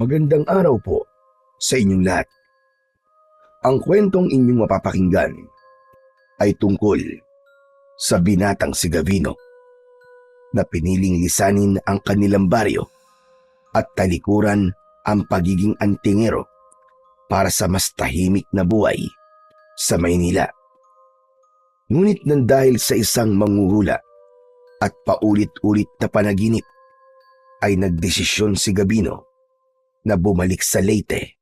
Magandang araw po sa inyong lahat. Ang kwentong inyong mapapakinggan ay tungkol sa binatang si Gavino na piniling lisanin ang kanilang baryo at talikuran ang pagiging antingero para sa mas tahimik na buhay sa Maynila. Ngunit nang dahil sa isang manghuhula at paulit-ulit na panaginip ay nagdesisyon si Gavino na bumalik sa Leyte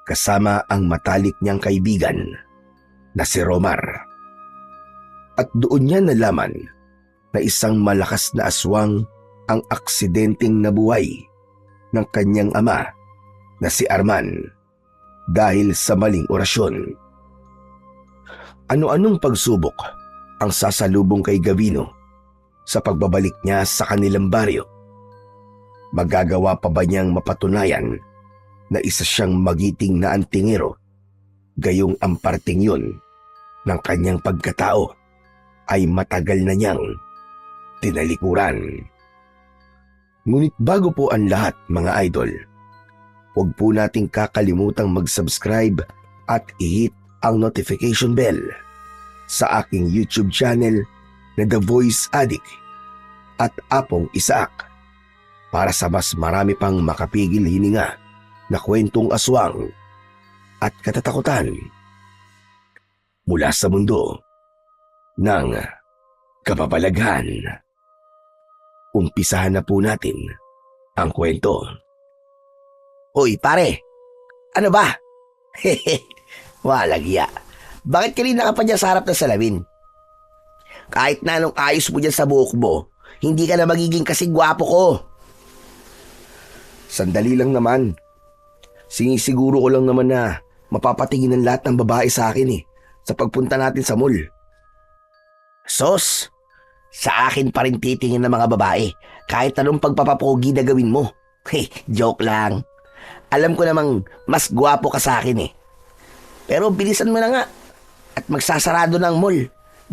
kasama ang matalik niyang kaibigan na si Romar. At doon niya nalaman na isang malakas na aswang ang aksidenteng nabuhay ng kanyang ama na si Arman dahil sa maling orasyon. Ano-anong pagsubok ang sasalubong kay Gavino sa pagbabalik niya sa kanilang baryo? Magagawa pa ba niyang mapatunayan na isa siyang magiting na antingero, gayong ang parting yun ng kanyang pagkatao ay matagal na niyang tinalikuran? Ngunit bago po ang lahat, mga idol, huwag po nating kakalimutang mag-subscribe at i-hit ang notification bell sa aking YouTube channel na The Voice Addict at Apong Isaac para sa mas marami pang makapigil hininga na kwentong aswang at katatakutan mula sa mundo ng kababalaghan. Umpisahan na po natin ang kwento. Hoy, pare! Ano ba? Walang iya. Bakit kanina ka pa dyan sa harap ng salamin? Kahit na anong ayos mo dyan sa buhok mo, hindi ka na magiging kasing gwapo ko. Sandali lang naman. Sinisiguro ko lang naman na mapapatingin ng lahat ng babae sa akin sa pagpunta natin sa mall. Sos, sa akin pa rin titingin ng mga babae kahit anong pagpapapogi na gawin mo. Joke lang. Alam ko namang mas gwapo ka sa akin Pero bilisan mo na nga at magsasarado ng mall.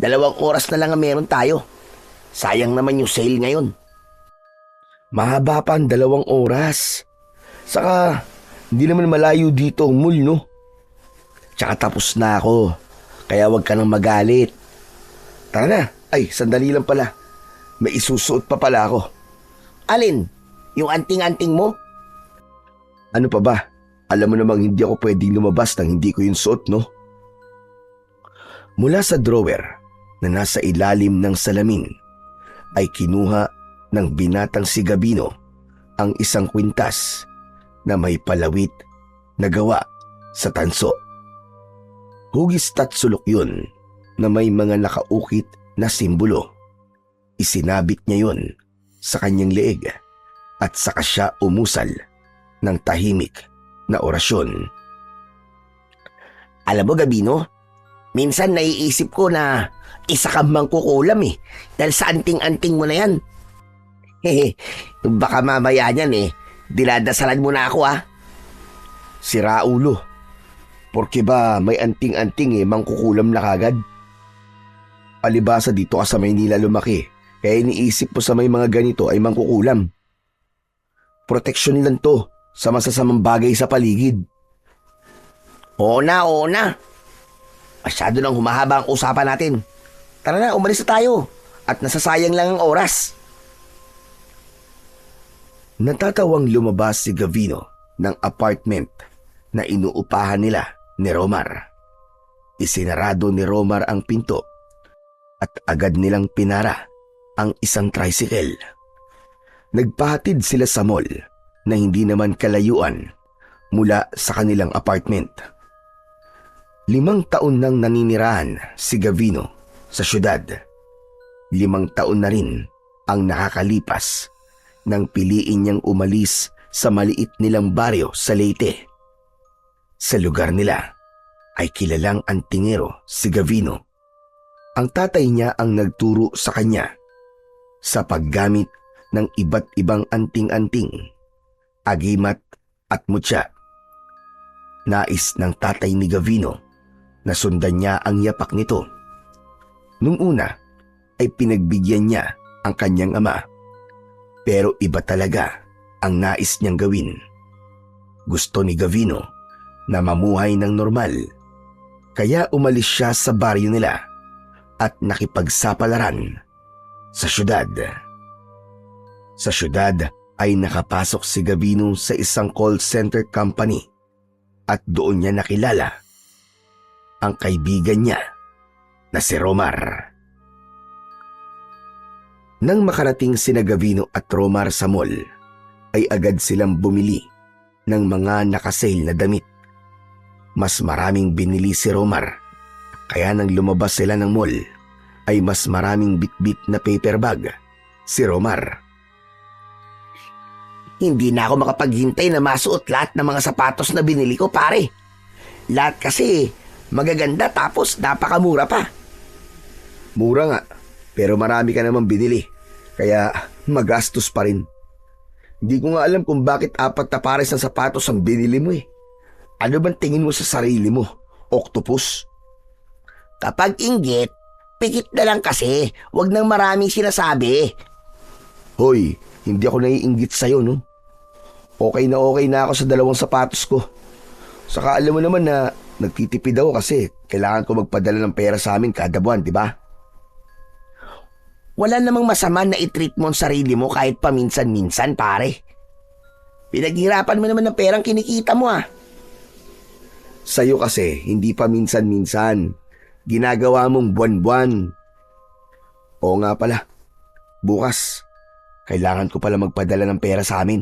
2 oras na lang ang meron tayo. Sayang naman yung sale ngayon. Mahaba pa ang 2 oras. Saka, hindi naman malayo dito ang mall, no? Tsaka tapos na ako, kaya wag ka nang magalit. Tara na. Ay, sandali lang pala. May isusuot pa pala ako. Alin? Yung anting-anting mo? Ano pa ba? Alam mo namang hindi ako pwedeng lumabas nang hindi ko yung suot, no? Mula sa drawer na nasa ilalim ng salamin ay kinuha ng binatang si Gavino ang isang kwintas na may palawit na gawa sa tanso. Hugis at sulok yun na may mga nakaukit na simbolo. Isinabit niya yun sa kanyang leeg at saka siya umusal ng tahimik na orasyon. Alam mo, Gavino, minsan naiisip ko na isa kang mangkukulam dahil sa anting-anting mo na yan. Baka mamaya niyan dinadasalan mo na ako Sira ulo. Porke ba may anting-anting mangkukulam na kagad? Palibasa dito ka sa Maynila lumaki, kaya iniisip mo sa may mga ganito ay mangkukulam. Proteksyon lang to sa masasamang bagay sa paligid. Oo na. Masyado nang humahaba ang usapan natin. Tara na, umalis na tayo. At nasasayang lang ang oras. Natatawang lumabas si Gavino ng apartment na inuupahan nila ni Romar. Isinarado ni Romar ang pinto at agad nilang pinara ang isang tricycle. Nagpahatid sila sa mall na hindi naman kalayuan mula sa kanilang apartment. 5 taon nang naninirahan si Gavino sa syudad. 5 taon na rin ang nakakalipas nang piliin niyang umalis sa maliit nilang baryo sa Leyte. Sa lugar nila ay kilalang antingero si Gavino. Ang tatay niya ang nagturo sa kanya sa paggamit ng iba't ibang anting-anting, agimat at mutya. Nais ng tatay ni Gavino na sundan niya ang yapak nito. Nung una ay pinagbigyan niya ang kanyang ama, pero iba talaga ang nais niyang gawin. Gusto ni Gavino na mamuhay ng normal, kaya umalis siya sa baryo nila at nakipagsapalaran sa syudad. Sa syudad ay nakapasok si Gavino sa isang call center company at doon niya nakilala ang kaibigan niya na si Romar. Nang makarating sina Gavino at Romar sa mall, ay agad silang bumili ng mga nakasale na damit. Mas maraming binili si Romar, kaya nang lumabas sila ng mall, ay mas maraming bitbit na paper bag si Romar. Hindi na ako makapaghintay na masuot lahat ng mga sapatos na binili ko, pare. Lahat kasi magaganda tapos napakamura pa. Mura nga, pero marami ka naman binili, kaya magastos pa rin. Hindi ko nga alam kung bakit 4 na pares ng sapatos ang binili mo eh. Ano bang tingin mo sa sarili mo? Octopus? Kapag inggit, pikit na lang kasi. Huwag nang maraming sinasabi. Hoy, hindi ako naiinggit sa'yo, no? Okay na ako sa 2 sapatos ko. Saka alam mo naman na nagtitipid ako kasi kailangan ko magpadala ng pera sa amin kada buwan, di ba? Wala namang masama na i-treat mo ang sarili mo kahit paminsan-minsan, pare. Pinaghirapan mo naman ng perang kinikita mo, ah. Sa'yo kasi, hindi pa minsan-minsan. Ginagawa mong buwan-buwan. Oo nga pala, bukas, kailangan ko pala magpadala ng pera sa amin.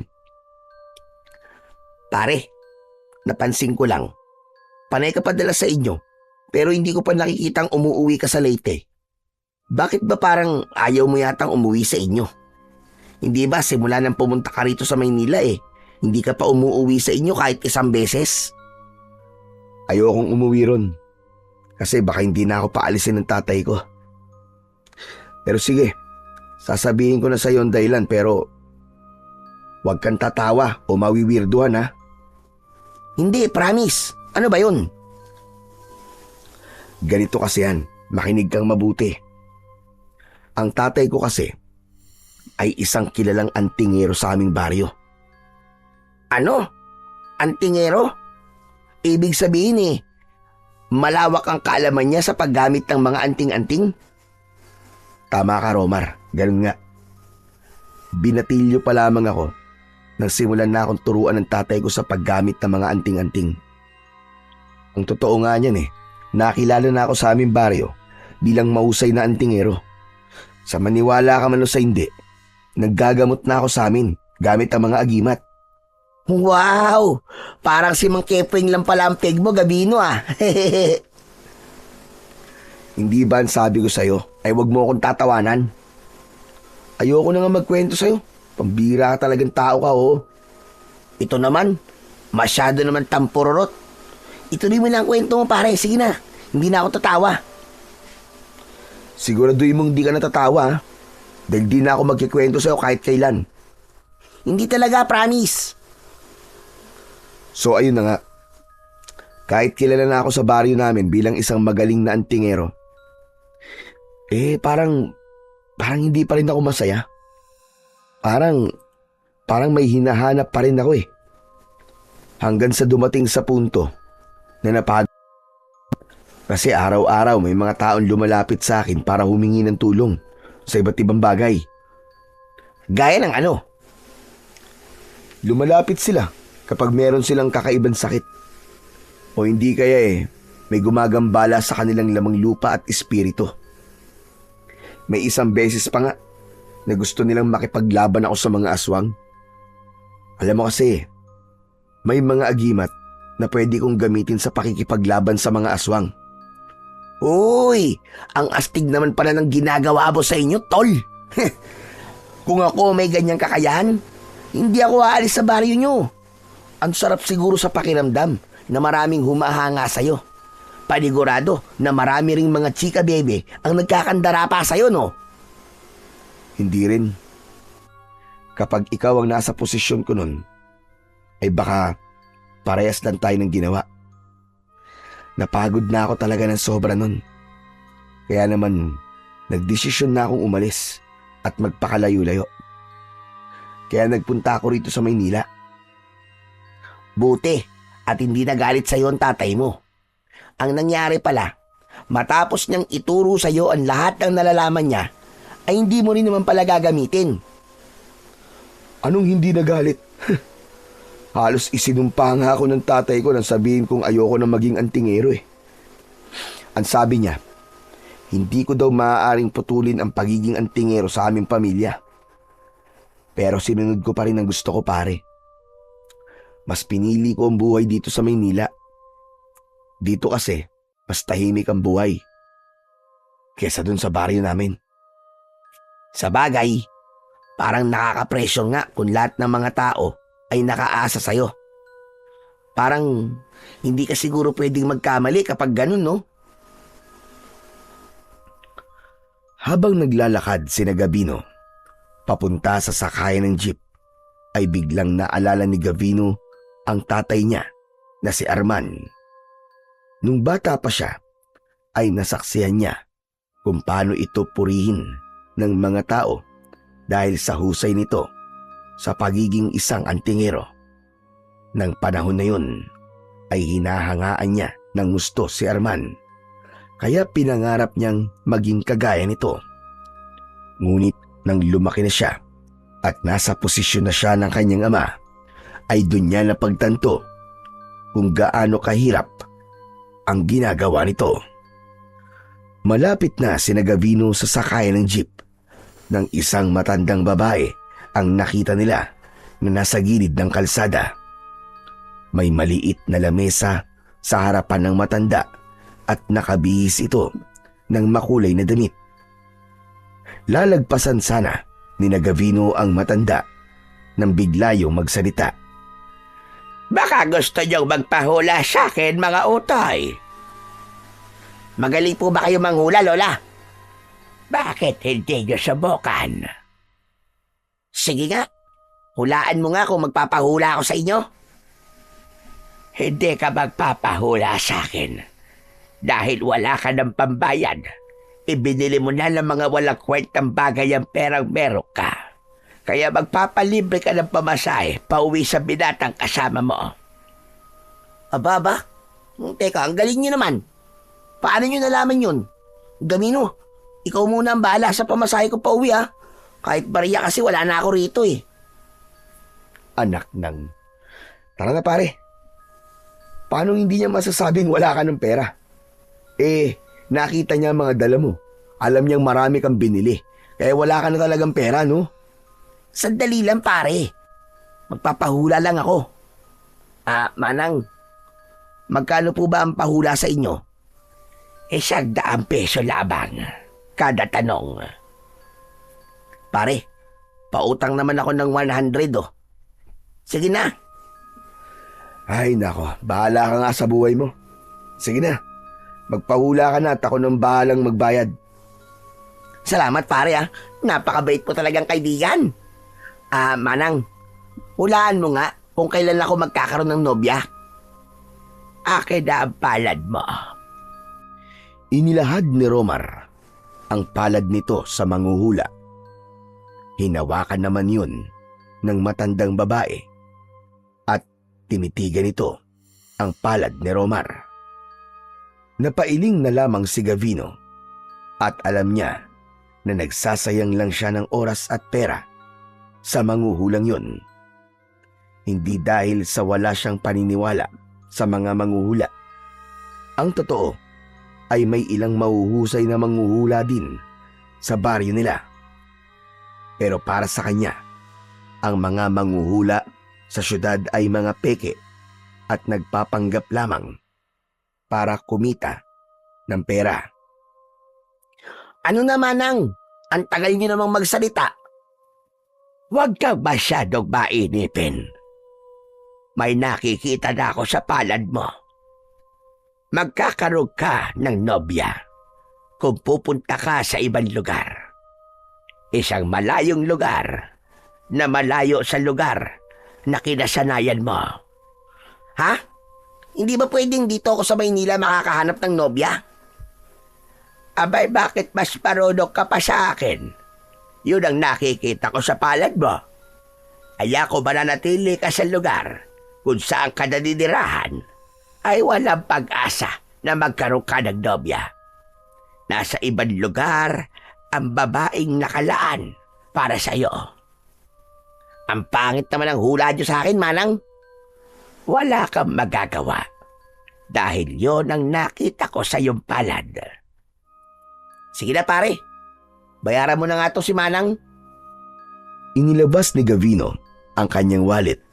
Pare, napansin ko lang, panay ka padala sa inyo, pero hindi ko pa nakikitang umuuwi ka sa Leyte. Bakit ba parang ayaw mo yatang umuwi sa inyo? Hindi ba simula nang pumunta ka rito sa Maynila hindi ka pa umuuwi sa inyo kahit 1 beses? Ayokong umuwi ron. Kasi baka hindi na ako paalisin ng tatay ko. Pero sige, sasabihin ko na sa iyo ang dahilan pero huwag kang tatawa o mawiwirduhan ha. Hindi, promise. Ano ba yun? Ganito kasi yan, makinig kang mabuti. Ang tatay ko kasi ay isang kilalang antingero sa aming baryo. Ano? Antingero? Ibig sabihin malawak ang kaalaman niya sa paggamit ng mga anting-anting? Tama ka, Romar. Ganun nga. Binatilyo pa lamang ako nang simulan na akong turuan ng tatay ko sa paggamit ng mga anting-anting. Ang totoo nga niyan nakilala na ako sa aming baryo bilang mahusay na antingero. Sa maniwala ka man o sa hindi, naggagamot na ako sa amin gamit ang mga agimat. Wow! Parang si Mang Kepring lang pala ang peg mo, Gavino ah. Hindi ba ang sabi ko sa'yo ay huwag mo akong tatawanan? Ayoko na nga magkwento sa'yo. Pambira ka talagang tao ka, oh. Ito naman, masyado naman tampururot. Ituloy mo lang ang kwento mo, pare. Sige na, hindi na ako tatawa. Siguraduhin mong hindi ka natatawa, ha? Dahil di na ako magkikwento sa'yo kahit kailan. Hindi talaga, promise. So ayun na nga. Kahit kilala na ako sa baryo namin bilang isang magaling na antingero, parang hindi pa rin ako masaya. Parang may hinahanap pa rin ako Hanggang sa dumating sa punto na napagod. Kasi araw-araw may mga taong lumalapit sa akin para humingi ng tulong sa iba't ibang bagay. Gaya ng ano? Lumalapit sila kapag meron silang kakaibang sakit. O hindi kaya may gumagambala sa kanilang lamang lupa at espiritu. May isang beses pa nga na gusto nilang makipaglaban ako sa mga aswang. Alam mo kasi, may mga agimat na pwede kong gamitin sa pakikipaglaban sa mga aswang. Uy, ang astig naman pala ng ginagawa mo sa inyo, tol. Kung ako may ganyang kakayahan, hindi ako aalis sa baryo nyo. Ang sarap siguro sa pakiramdam na maraming humahanga sa'yo. Panigurado na marami ring mga chika bebe ang nagkakandara pa sa'yo, no? Hindi rin. Kapag ikaw ang nasa posisyon ko nun, ay baka parehas lang tayo ng ginawa. Napagod na ako talaga ng sobra nun. Kaya naman, nagdesisyon na akong umalis at magpakalayo-layo. Kaya nagpunta ako rito sa Maynila. Buti at hindi nagalit sa'yo ang tatay mo. Ang nangyari pala, matapos niyang ituro sa'yo ang lahat ng nalalaman niya, ay hindi mo rin naman pala gagamitin. Anong hindi nagalit? Halos isinumpa nga ako ng tatay ko nang sabihin kong ayoko na maging antingero eh. Ang sabi niya, hindi ko daw maaaring putulin ang pagiging antingero sa aming pamilya. Pero sinunod ko pa rin ang gusto ko, pare. Mas pinili ko ang buhay dito sa Maynila. Dito kasi, mas tahimik ang buhay kesa dun sa baryo namin. Sa bagay, parang nakakapresyo nga kung lahat ng mga tao ay nakaasa sa'yo. Parang hindi ka siguro pwedeng magkamali kapag ganun, no? Habang naglalakad si Gavino papunta sa sakayan ng jeep, ay biglang naalala ni Gavino ang tatay niya na si Arman. Nung bata pa siya, ay nasaksihan niya kung paano ito purihin ng mga tao dahil sa husay nito sa pagiging isang antingero. Nang panahon na yun, ay hinahangaan niya ng gusto si Arman, kaya pinangarap niyang maging kagaya nito. Ngunit nang lumaki na siya at nasa posisyon na siya ng kanyang ama, ay doon niya napagtanto kung gaano kahirap ang ginagawa nito. Malapit na si Gavino sa sakayan ng jeep ng isang matandang babae ang nakita nila na nasa gilid ng kalsada. May maliit na lamesa sa harapan ng matanda at nakabihis ito ng makulay na damit. Lalagpasan sana ni Gavino ang matanda nang bigla yung magsalita. Baka gusto niyong magpahula sa akin, mga utay. Magaling po ba kayo manghula, Lola? Bakit hindi niyo subukan? Sige nga, hulaan mo nga kung magpapahula ako sa inyo. Hindi ka magpapahula sa akin dahil wala ka ng pambayad. Ibinili mo na ng mga walang kwentang bagay ang perang meron ka. Kaya magpapalibre ka ng pamasahe pauwi sa binatang kasama mo. Aba? Teka, ang galing niyo naman. Paano niyo nalaman yun? Gavino, ikaw muna ang bahala sa pamasahe ko pauwi ha. Kahit bariya kasi wala na ako rito eh. Anak ng... Tara na pare. Paano hindi niya masasabing wala ka ng pera? Nakita niya ang mga dala mo. Alam niyang marami kang binili. Kaya wala ka na talagang pera, no? Sandali lang, pare. Magpapahula lang ako. Manang, magkano po ba ang pahula sa inyo? 100 peso labang. Kada tanong. Pare, pautang naman ako ng 100 oh. Sige na. Ay nako, bahala ka nga sa buhay mo. Sige na, magpahula ka na at ako nang bahalang magbayad. Salamat pare napakabait po talagang kaibigan. Manang, hulaan mo nga kung kailan ako magkakaroon ng nobya. Akin na ang palad mo. Inilahad ni Romar ang palad nito sa manghuhula. Hinawakan naman yun ng matandang babae at tinitigan ito ang palad ni Romar. Napailing na lamang si Gavino at alam niya na nagsasayang lang siya ng oras at pera sa manghuhulang yun. Hindi dahil sa wala siyang paniniwala sa mga manghuhula. Ang totoo ay may ilang mahuhusay na manghuhula din sa baryo nila. Pero para sa kanya, ang mga manghuhula sa syudad ay mga peke at nagpapanggap lamang para kumita ng pera. Ano naman ang tagal niyo namang magsalita? Huwag kang masyadong mainipin. May nakikita na ako sa palad mo. Magkakaroon ka ng nobya kung pupunta ka sa ibang lugar. Isang malayong lugar na malayo sa lugar na kinasanayan mo. Ha? Hindi ba pwedeng dito ako sa Maynila makakahanap ng nobya? Abay, bakit mas marunong ka pa sa akin? Yun ang nakikita ko sa palad mo. Kaya ko mananatili ka sa lugar kung saan ka naninirahan, ay walang pag-asa na magkaroon ka ng nobya. Nasa ibang lugar ang babaeng nakalaan para sa iyo. Ang pangit naman ang hula niyo sa akin, Manang. Wala kang magagawa dahil yon ang nakita ko sa iyong palad. Sige na pare, bayaran mo na nga to si Manang. Inilabas ni Gavino ang kanyang wallet.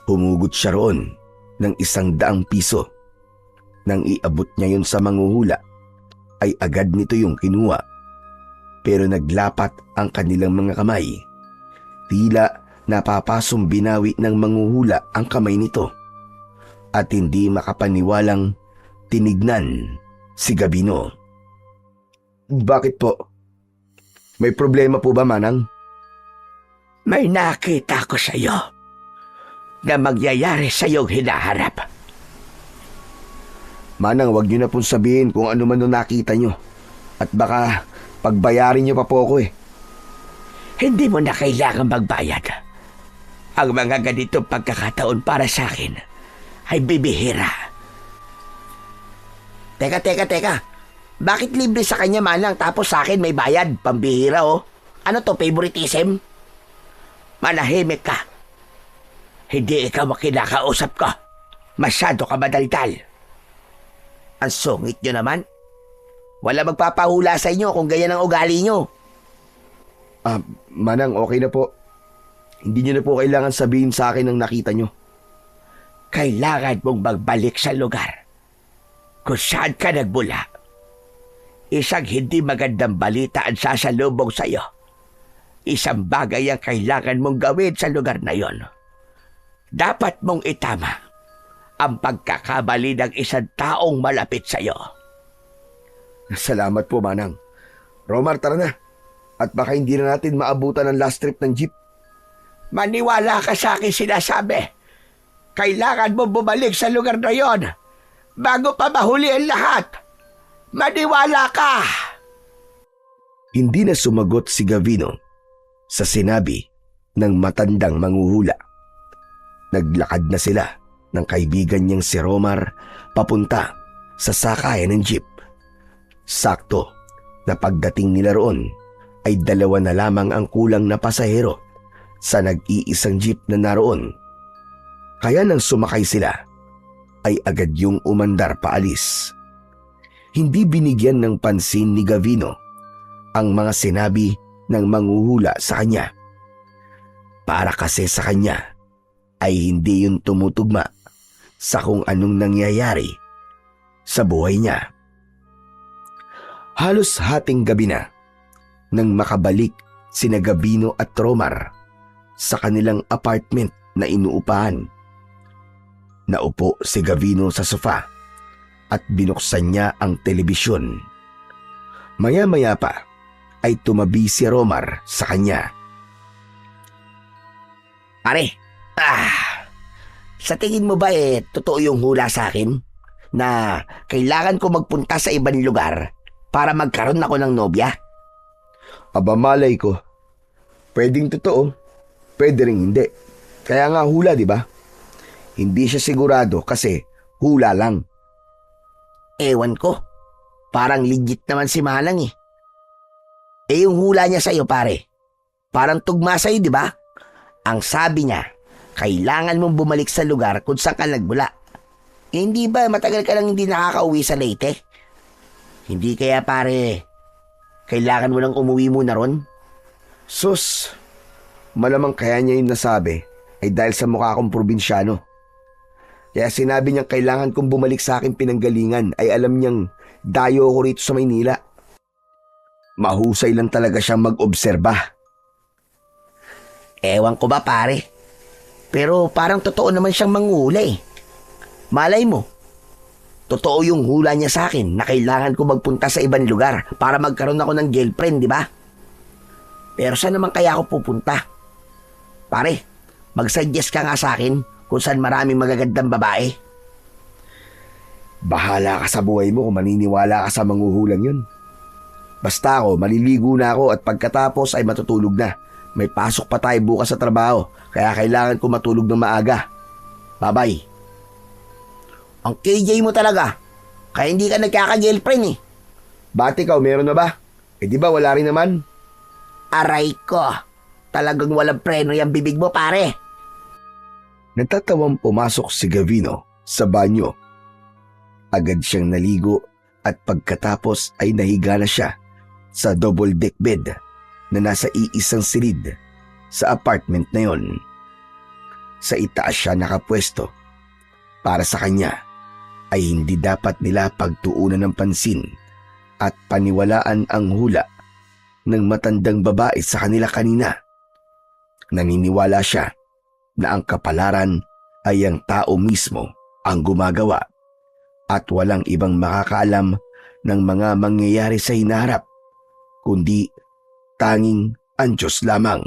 Humugot siya roon ng 100 piso. Nang iabot niya yun sa manghuhula, ay agad nito yung kinuha. Pero naglapat ang kanilang mga kamay. Tila napapasong binawi ng manghuhula ang kamay nito. At hindi makapaniwalang tinignan si Gavino. Bakit po? May problema po ba, Manang? May nakita ko sa iyo na magyayari sa iyong hinaharap. Manang, wag niyo na pong sabihin kung ano man nung nakita niyo. At baka pagbayarin niyo pa po ako eh. Hindi mo na kailangan magbayad. Ang mga ganitong pagkakataon para sa akin ay bibihira. Teka. Bakit libre sa kanya, Manang, tapos sa akin may bayad? Pambihira, oh. Ano to, favoritism? Manahimik ka. Hindi ikaw makinakausap ko. Masyado ka madaldal. Ang sungit nyo naman. Wala magpapahula sa inyo kung ganyan ang ugali nyo. Manang, okay na po. Hindi niyo na po kailangan sabihin sa akin ang nakita niyo. Kailangan mong magbalik sa lugar kung saan ka nagmula. Isang hindi magandang balita ang sasalubong sa iyo. Isang bagay ang kailangan mong gawin sa lugar na yon. Dapat mong itama ang pagkakamali ng isang taong malapit sa iyo. Salamat po, Manang. Romar, tara na. At baka hindi na natin maabutan ang last trip ng jeep. Maniwala ka sa akin sinasabi. Kailangan mo bumalik sa lugar na yon bago pa mahuli ang lahat. Maniwala ka! Hindi na sumagot si Gavino sa sinabi ng matandang manghuhula. Naglakad na sila ng kaibigan niyang si Romar papunta sa sakayan ng jeep. Sakto na pagdating nila roon ay 2 na lamang ang kulang na pasahero sa nag-iisang jeep na naroon. Kaya nang sumakay sila ay agad yung umandar paalis. Hindi binigyan ng pansin ni Gavino ang mga sinabi ng manghuhula sa kanya. Para kasi sa kanya ay hindi yun tumutugma sa kung anong nangyayari sa buhay niya. Halos hating gabi na nang makabalik sina Gavino at Romar sa kanilang apartment na inuupahan. Naupo si Gavino sa sofa at binuksan niya ang telebisyon. Maya-maya pa ay tumabi si Romar sa kanya. Pare, sa tingin mo ba totoo yung hula sa akin na kailangan ko magpunta sa ibang lugar para magkaroon ako ng nobya? Aba, malay ko. Pwedeng totoo, pwede rin hindi. Kaya nga hula, di ba? Hindi siya sigurado kasi hula lang. Ewan ko. Parang legit naman si Manang eh. Yung hula niya sa'yo, pare. Parang tugma sa'yo, di ba? Ang sabi niya, kailangan mong bumalik sa lugar kung saan ka nagmula. Hindi ba matagal ka lang hindi nakakauwi sa Leyte? Hindi kaya, pare, kailangan mo nang umuwi muna ron? Sus, malamang kaya niya yung nasabi ay dahil sa mukha akong probinsyano. Kaya sinabi niyang kailangan kong bumalik sa aking pinanggalingan ay alam niyang dayo ako rito sa Maynila. Mahusay lang talaga siyang mag-obserba. Ewan ko ba, pare? Pero parang totoo naman siyang manghula eh. Malay mo, totoo yung hula niya sa akin na kailangan ko magpunta sa ibang lugar para magkaroon ako ng girlfriend, di ba? Pero saan naman kaya ako pupunta? Pare, mag-suggest ka nga sa akin kung saan maraming magagandang babae. Bahala ka sa buhay mo kung maniniwala ka sa manghuhulang yun. Basta ako, maliligo na ako at pagkatapos ay matutulog na. May pasok pa tayo bukas sa trabaho, kaya kailangan ko matulog ng maaga. Babay. Ang KJ mo talaga. Kaya hindi ka nagkaka-girlfriend eh. Ba't ikaw, meron na ba? Di ba wala rin naman? Aray ko. Talagang walang preno yung bibig mo, pare. Natatawang pumasok si Gavino sa banyo. Agad siyang naligo at pagkatapos ay nahiga na siya sa double deck bed na nasa iisang silid sa apartment na yon. Sa itaas siya nakapwesto. Para sa kanya ay hindi dapat nila pagtuunan ng pansin at paniwalaan ang hula ng matandang babae sa kanila kanina. Naniniwala siya na ang kapalaran ay ang tao mismo ang gumagawa at walang ibang makakaalam ng mga mangyayari sa hinaharap kundi tanging ang Diyos lamang.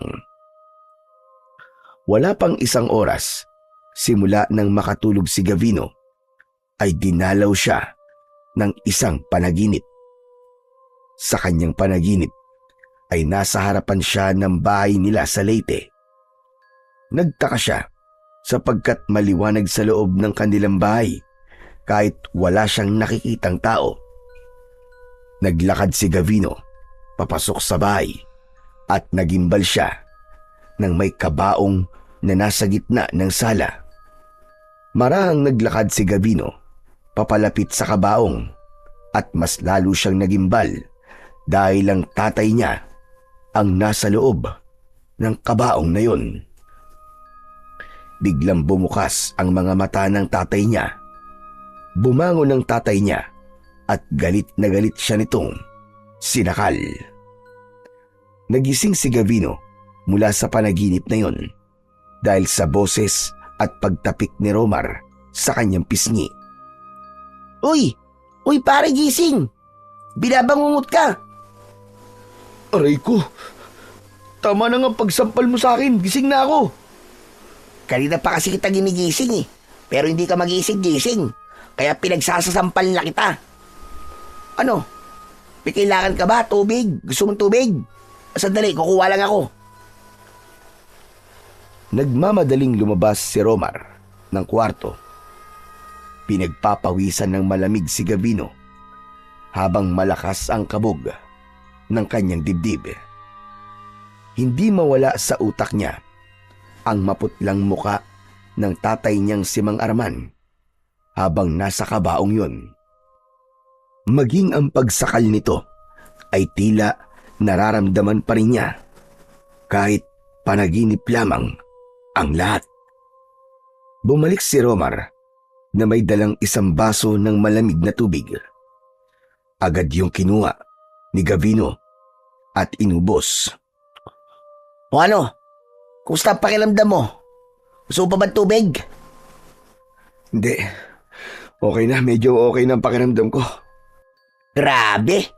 Wala pang isang oras simula nang makatulog si Gavino ay dinalaw siya ng isang panaginip. Sa kanyang panaginip ay nasa harapan siya ng bahay nila sa Leyte. Nagtaka siya sapagkat maliwanag sa loob ng kanilang bahay kahit wala siyang nakikitang tao. Naglakad si Gavino papasok sa bahay at nagimbal siya nang may kabaong na nasa gitna ng sala. Marahang naglakad si Gavino papalapit sa kabaong at mas lalo siyang nagimbal dahil ang tatay niya ang nasa loob ng kabaong na yun. Biglang bumukas ang mga mata ng tatay niya. Bumangon ang tatay niya at galit na galit siya nitong sinakal. Nagising si Gavino mula sa panaginip na yon dahil sa boses at pagtapik ni Romar sa kanyang pisngi. Uy! Uy, pare, gising! Binabangungot ka! Aray ko! Tama na nga pagsampal mo sa akin. Gising na ako. Kanina pa kasi kita ginigising eh. Pero hindi ka magising-gising. Kaya pinagsasasampal na kita. Ano? May kailangan ka ba? Tubig? Gusto mong tubig? Sandali, kukuha lang ako. Nagmamadaling lumabas si Romar ng kwarto. Pinagpapawisan ng malamig si Gavino habang malakas ang kabog ng kanyang dibdib. Hindi mawala sa utak niya ang maputlang muka ng tatay niyang si Mang Arman habang nasa kabaong yun. Maging ang pagsakal nito ay tila nararamdaman pa rin niya kahit panaginip lamang ang lahat. Bumalik si Romar na may dalang isang baso ng malamig na tubig. Agad yung kinuha ni Gavino at inubos. O ano? Kumusta ang pakiramdam mo? Gusto mo pa ba tubig? Hindi. Okay na, medyo okay na ang pakiramdam ko. Grabe!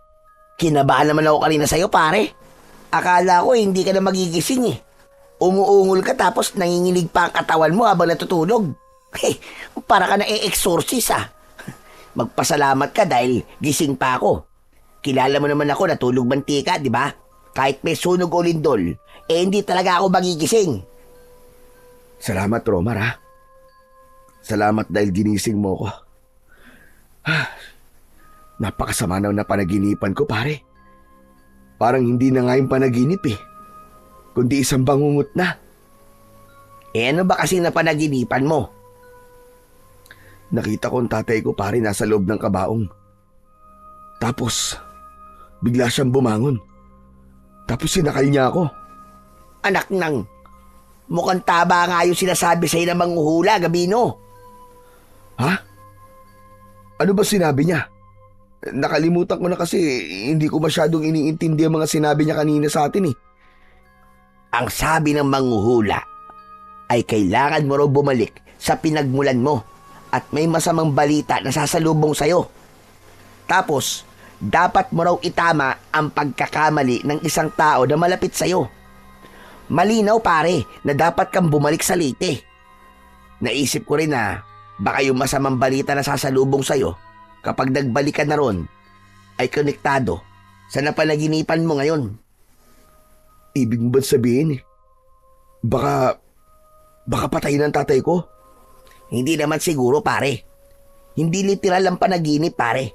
Kinabahan naman ako kanina sa'yo, pare. Akala ko hindi ka na magigising eh. Umuungol ka tapos nanginginig pa ang katawan mo habang natutulog. Hey, para ka na e-exorcist ah. Magpasalamat ka dahil gising pa ako. Kilala mo naman ako natulog mantika, di ba? Kahit may sunog o lindol, hindi talaga ako magigising. Salamat, Romar, ha? Salamat dahil ginising mo ko. Napakasama na panaginipan ko, pare. Parang hindi na nga yung panaginip eh, kundi isang bangungot na. Ano ba kasi na panaginipan mo? Nakita ko ang tatay ko, pare, nasa loob ng kabaong. Tapos, bigla siyang bumangon. Tapos sinakal niya ako. Anak nang, mukhang taba nga yung sinasabi sa'yo ng manghuhula, Gavino. Ha? Ano ba sinabi niya? Nakalimutan ko na kasi hindi ko masyadong iniintindi ang mga sinabi niya kanina sa atin eh. Ang sabi ng manghuhula ay kailangan mo raw bumalik sa pinagmulan mo at may masamang balita na sasalubong sa'yo. Tapos, dapat mo raw itama ang pagkakamali ng isang tao na malapit sa'yo. Malinaw pare na dapat kang bumalik sa Leyte. Naisip ko rin na baka yung masamang balita na sasalubong sa'yo kapag nagbalik ka na ron ay konektado sa napanaginipan mo ngayon. Ibig mo ba sabihin baka patayin ang tatay ko? Hindi naman siguro, pare. Hindi literal ang panaginip, pare.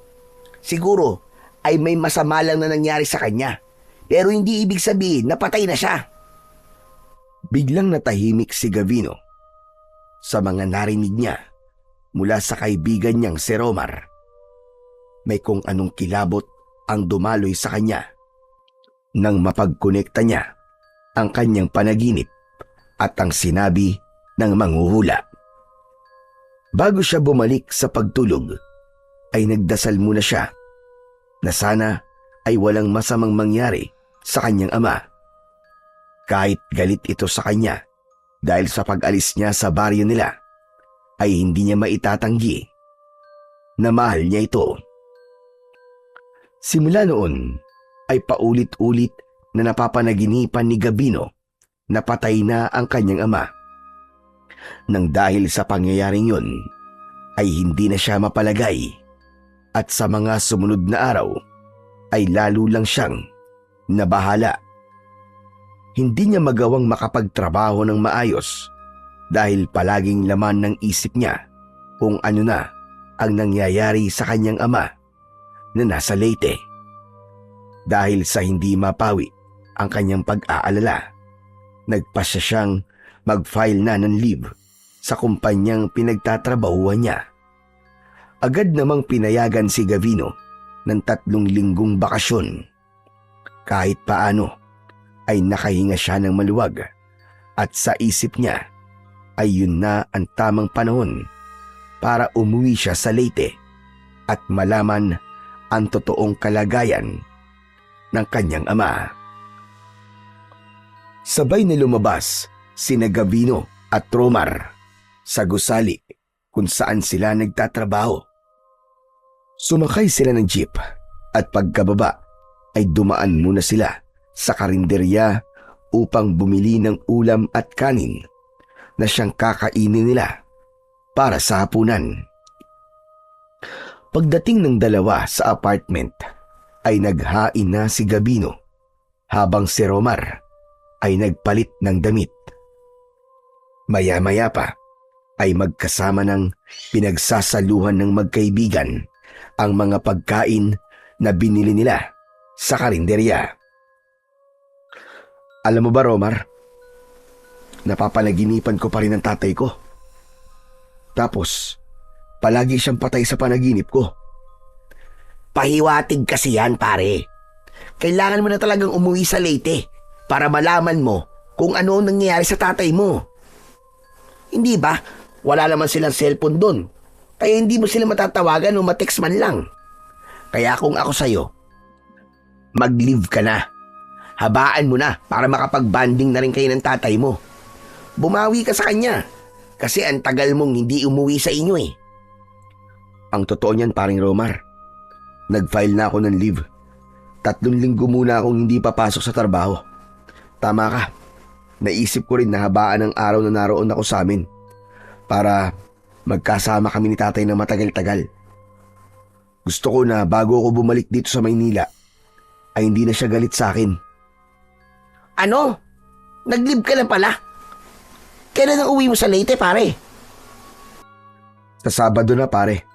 Siguro ay may masama lang na nangyari sa kanya. Pero hindi ibig sabihin na patay na siya. Biglang natahimik si Gavino sa mga narinig niya mula sa kaibigan niyang si Romar. May kung anong kilabot ang dumaloy sa kanya nang mapagkonekta niya ang kanyang panaginip at ang sinabi ng manghuhula. Bago siya bumalik sa pagtulog, ay nagdasal muna siya na sana ay walang masamang mangyari sa kanyang ama. Kahit galit ito sa kanya dahil sa pag-alis niya sa baryo nila, ay hindi niya maitatanggi na mahal niya ito. Simula noon ay paulit-ulit na napapanaginipan ni Gavino na patay na ang kanyang ama. Nang dahil sa pangyayaring yun, ay hindi na siya mapalagay at sa mga sumunod na araw ay lalo lang siyang nabahala. Hindi niya magawang makapagtrabaho ng maayos dahil palaging laman ng isip niya kung ano na ang nangyayari sa kanyang ama na nasa Leyte. Dahil sa hindi mapawi ang kanyang pag-aalala, nagpasya siyang mag-file na ng leave sa kumpanyang pinagtatrabahuan niya. Agad namang pinayagan si Gavino ng 3 linggong bakasyon. Kahit paano ay nakahinga siya ng maluwag at sa isip niya ay yun na ang tamang panahon para umuwi siya sa Leyte at malaman ang totoong kalagayan ng kanyang ama. Sabay na lumabas sina Gavino at Romar sa gusali kung saan sila nagtatrabaho. Sumakay sila ng jeep at pagkababa ay dumaan muna sila sa karinderya upang bumili ng ulam at kanin na siyang kakainin nila para sa hapunan. Pagdating ng dalawa sa apartment ay naghain na si Gavino habang si Romar ay nagpalit ng damit. Maya-maya pa ay magkasama ng pinagsasaluhan ng magkaibigan ang mga pagkain na binili nila sa karinderya. Alam mo ba, Romar, napapanaginipan ko pa rin ang tatay ko. Tapos, palagi siyang patay sa panaginip ko. Pahiwatig kasi yan, pare. Kailangan mo na talagang umuwi sa Leyte para malaman mo kung ano ang nangyayari sa tatay mo. Hindi ba? Wala naman silang cellphone doon. Kaya hindi mo sila matatawagan o matext man lang. Kaya kung ako sa'yo, mag-leave ka na. Habaan mo na para makapag-banding na rin kayo ng tatay mo. Bumawi ka sa kanya kasi ang tagal mong hindi umuwi sa inyo eh. Ang totoo niyan, paring Romar, nag-file na ako ng leave. 3 linggo muna akong hindi papasok sa trabaho. Tama ka. Naisip ko rin na habaan ang araw na naroon ako sa amin para magkasama kami ni tatay ng matagal-tagal. Gusto ko na bago ako bumalik dito sa Maynila ay hindi na siya galit sa akin. Ano? Nag-leave ka na pala? Kailan ang uwi mo sa Leyte, pare? Sa Sabado na, pare.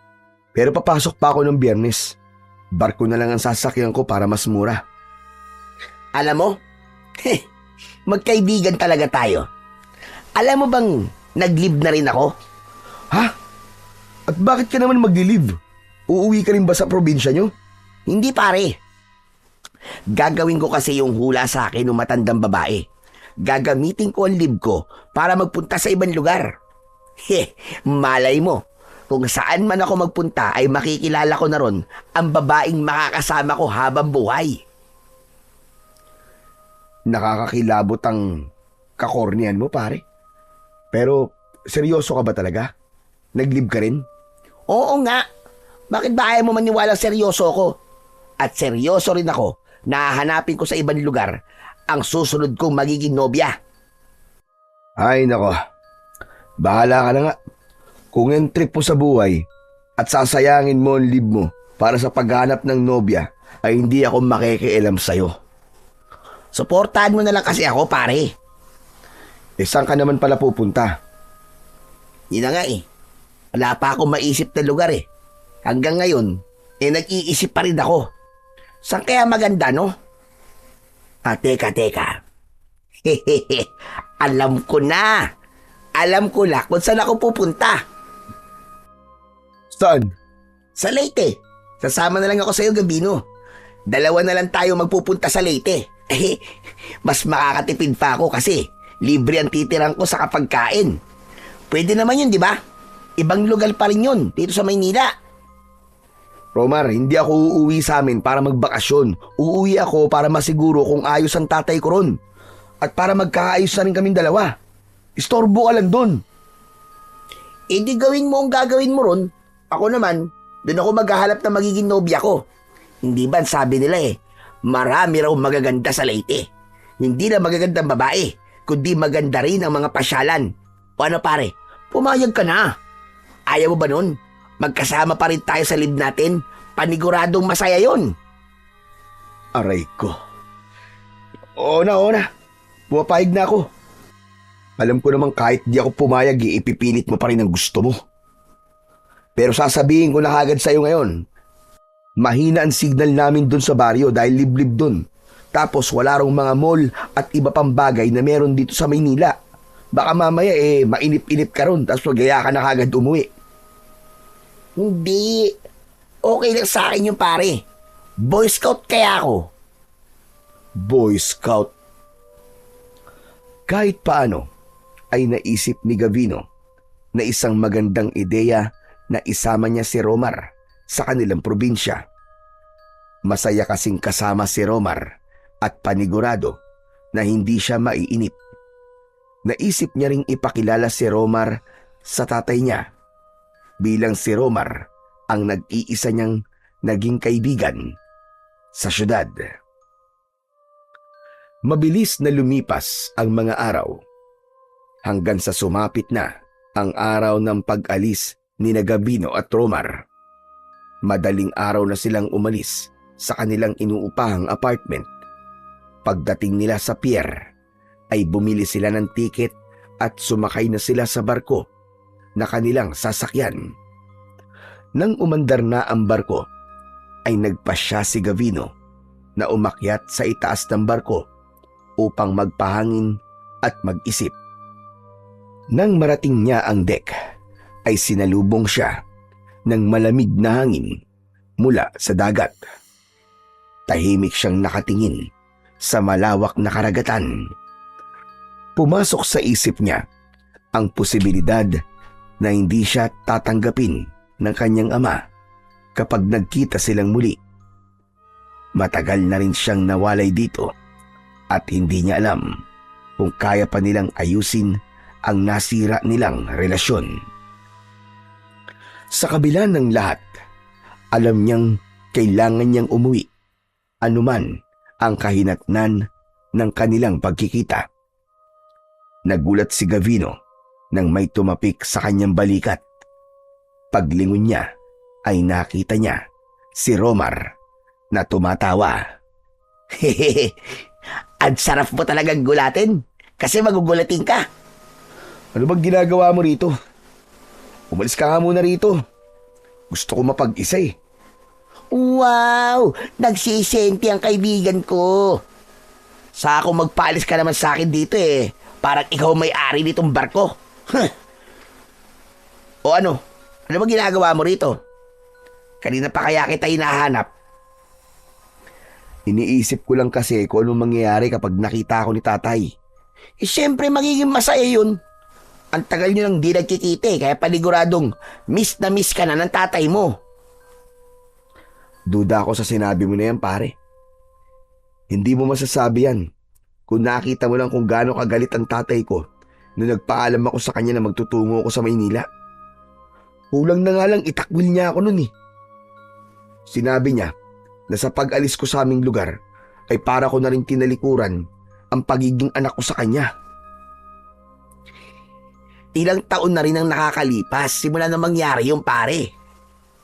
Pero papasok pa ako ng Biyernes. Barko na lang ang sasakyan ko para mas mura. Alam mo, magkaibigan talaga tayo. Alam mo bang nag-leave na rin ako? Ha? At bakit ka naman mag-leave? Uuwi ka rin ba sa probinsya nyo? Hindi, pare. Gagawin ko kasi yung hula sa akin ng matandang babae. Gagamitin ko ang leave ko para magpunta sa ibang lugar. Malay mo, kung saan man ako magpunta ay makikilala ko na ron ang babaeng makakasama ko habang buhay. Nakakakilabot ang kakornian mo, pare. Pero seryoso ka ba talaga? Nag-leave ka rin? Oo nga. Bakit ba ayaw mo maniwala seryoso ako? At seryoso rin ako na hahanapin ko sa ibang lugar ang susunod kong magiging nobya. Ay nako, bahala ka na nga. Kung yung trip mo sa buhay at sasayangin mo ang leave mo para sa paghanap ng nobya, ay hindi ako makikialam sa'yo. Suportahan mo na lang kasi ako, pare. Saan ka naman pala pupunta? Yun na nga eh. Wala pa akong maisip na lugar eh. Hanggang ngayon, nag-iisip pa rin ako. Saan kaya maganda, no? Teka. Hehehe, alam ko na. Alam ko na kung saan ako pupunta. Saan? Sa Leyte. Sasama na lang ako sa'yo, Gabino. Dalawa na lang tayo magpupunta sa Leyte. Mas makakatipid pa ako kasi libre ang titirang ko sa kapagkain. Pwede naman yun, di ba? Ibang lugar pa rin yun, dito sa Maynila. Romar, hindi ako uuwi sa amin para magbakasyon. Uuwi ako para masiguro kung ayos ang tatay ko ron. At para magkaayos na rin kaming dalawa. Istorbo ka lang dun. Di gawin mo ang gagawin mo ron. Ako naman, doon ako maghahanap na magiging nobya ko. Hindi ba sabi nila marami raw magaganda sa Leyte. Hindi na magagandang babae, kundi maganda rin ang mga pasyalan. O ano pare, pumayag ka na. Ayaw mo ba nun? Magkasama pa rin tayo sa live natin. Paniguradong masaya yon. Aray ko. Oo na. Pumapayag na ako. Alam ko naman kahit di ako pumayag, ipipilit mo pa rin ang gusto mo. Pero sasabihin ko na kagad sa'yo ngayon, mahina ang signal namin dun sa baryo dahil liblib dun. Tapos wala rong mga mall at iba pang bagay na meron dito sa Maynila. Baka mamaya mainip-inip ka ron tapos magaya ka na kagad umuwi. Hindi. Okay lang sa akin yung pare. Boy Scout kaya ako. Boy Scout. Kahit paano ay naisip ni Gavino na isang magandang ideya na isama niya si Romar sa kanilang probinsya. Masaya kasing kasama si Romar at panigurado na hindi siya maiinip. Naisip niya ring ipakilala si Romar sa tatay niya bilang si Romar ang nag-iisa niyang naging kaibigan sa syudad. Mabilis na lumipas ang mga araw hanggang sa sumapit na ang araw ng pag-alis ni Gabino at Romar. Madaling araw na silang umalis sa kanilang inuupahang apartment. Pagdating nila sa pier ay bumili sila ng tiket at sumakay na sila sa barko na kanilang sasakyan. Nang umandar na ang barko, ay nagpasya si Gavino na umakyat sa itaas ng barko upang magpahangin at mag-isip. Nang marating niya ang deck, ay sinalubong siya ng malamig na hangin mula sa dagat. Tahimik siyang nakatingin sa malawak na karagatan. Pumasok sa isip niya ang posibilidad na hindi siya tatanggapin ng kanyang ama kapag nagkita silang muli. Matagal na rin siyang nawalay dito at hindi niya alam kung kaya pa nilang ayusin ang nasira nilang relasyon. Sa kabila ng lahat, alam niyang kailangan niyang umuwi, anuman ang kahinatnan ng kanilang pagkikita. Nagulat si Gavino nang may tumapik sa kanyang balikat. Paglingon niya ay nakita niya si Romar na tumatawa. Hehehe, ang sarap mo talagang gulatin kasi magugulatin ka. Ano bang ginagawa mo rito? Umalis ka nga muna rito. Gusto ko mapag-isa eh. Wow, nagsisenti ang kaibigan ko. Sa ako magpaalis ka naman sa akin dito parang ikaw may-ari nitong barko. Huh. O ano? Ano ba ginagawa mo rito? Kanina pa kaya kita hinahanap. Iniisip ko lang kasi kung anong mangyayari kapag nakita ako ni tatay. Siyempre magiging masaya yun. Ang tagal nyo nang di nagkikita kaya paniguradong miss na miss ka na ng tatay mo. Duda ako sa sinabi mo na yan, pare. Hindi mo masasabi yan kung nakita mo lang kung gaano kagalit ang tatay ko nung nagpaalam ako sa kanya na magtutungo ako sa Maynila. Kulang na nga lang itakwil niya ako nun eh. Sinabi niya na sa pag-alis ko sa aming lugar ay para ko na rin tinalikuran ang pagiging anak ko sa kanya. Ilang taon na rin ang nakakalipas simula na mangyari yung pare.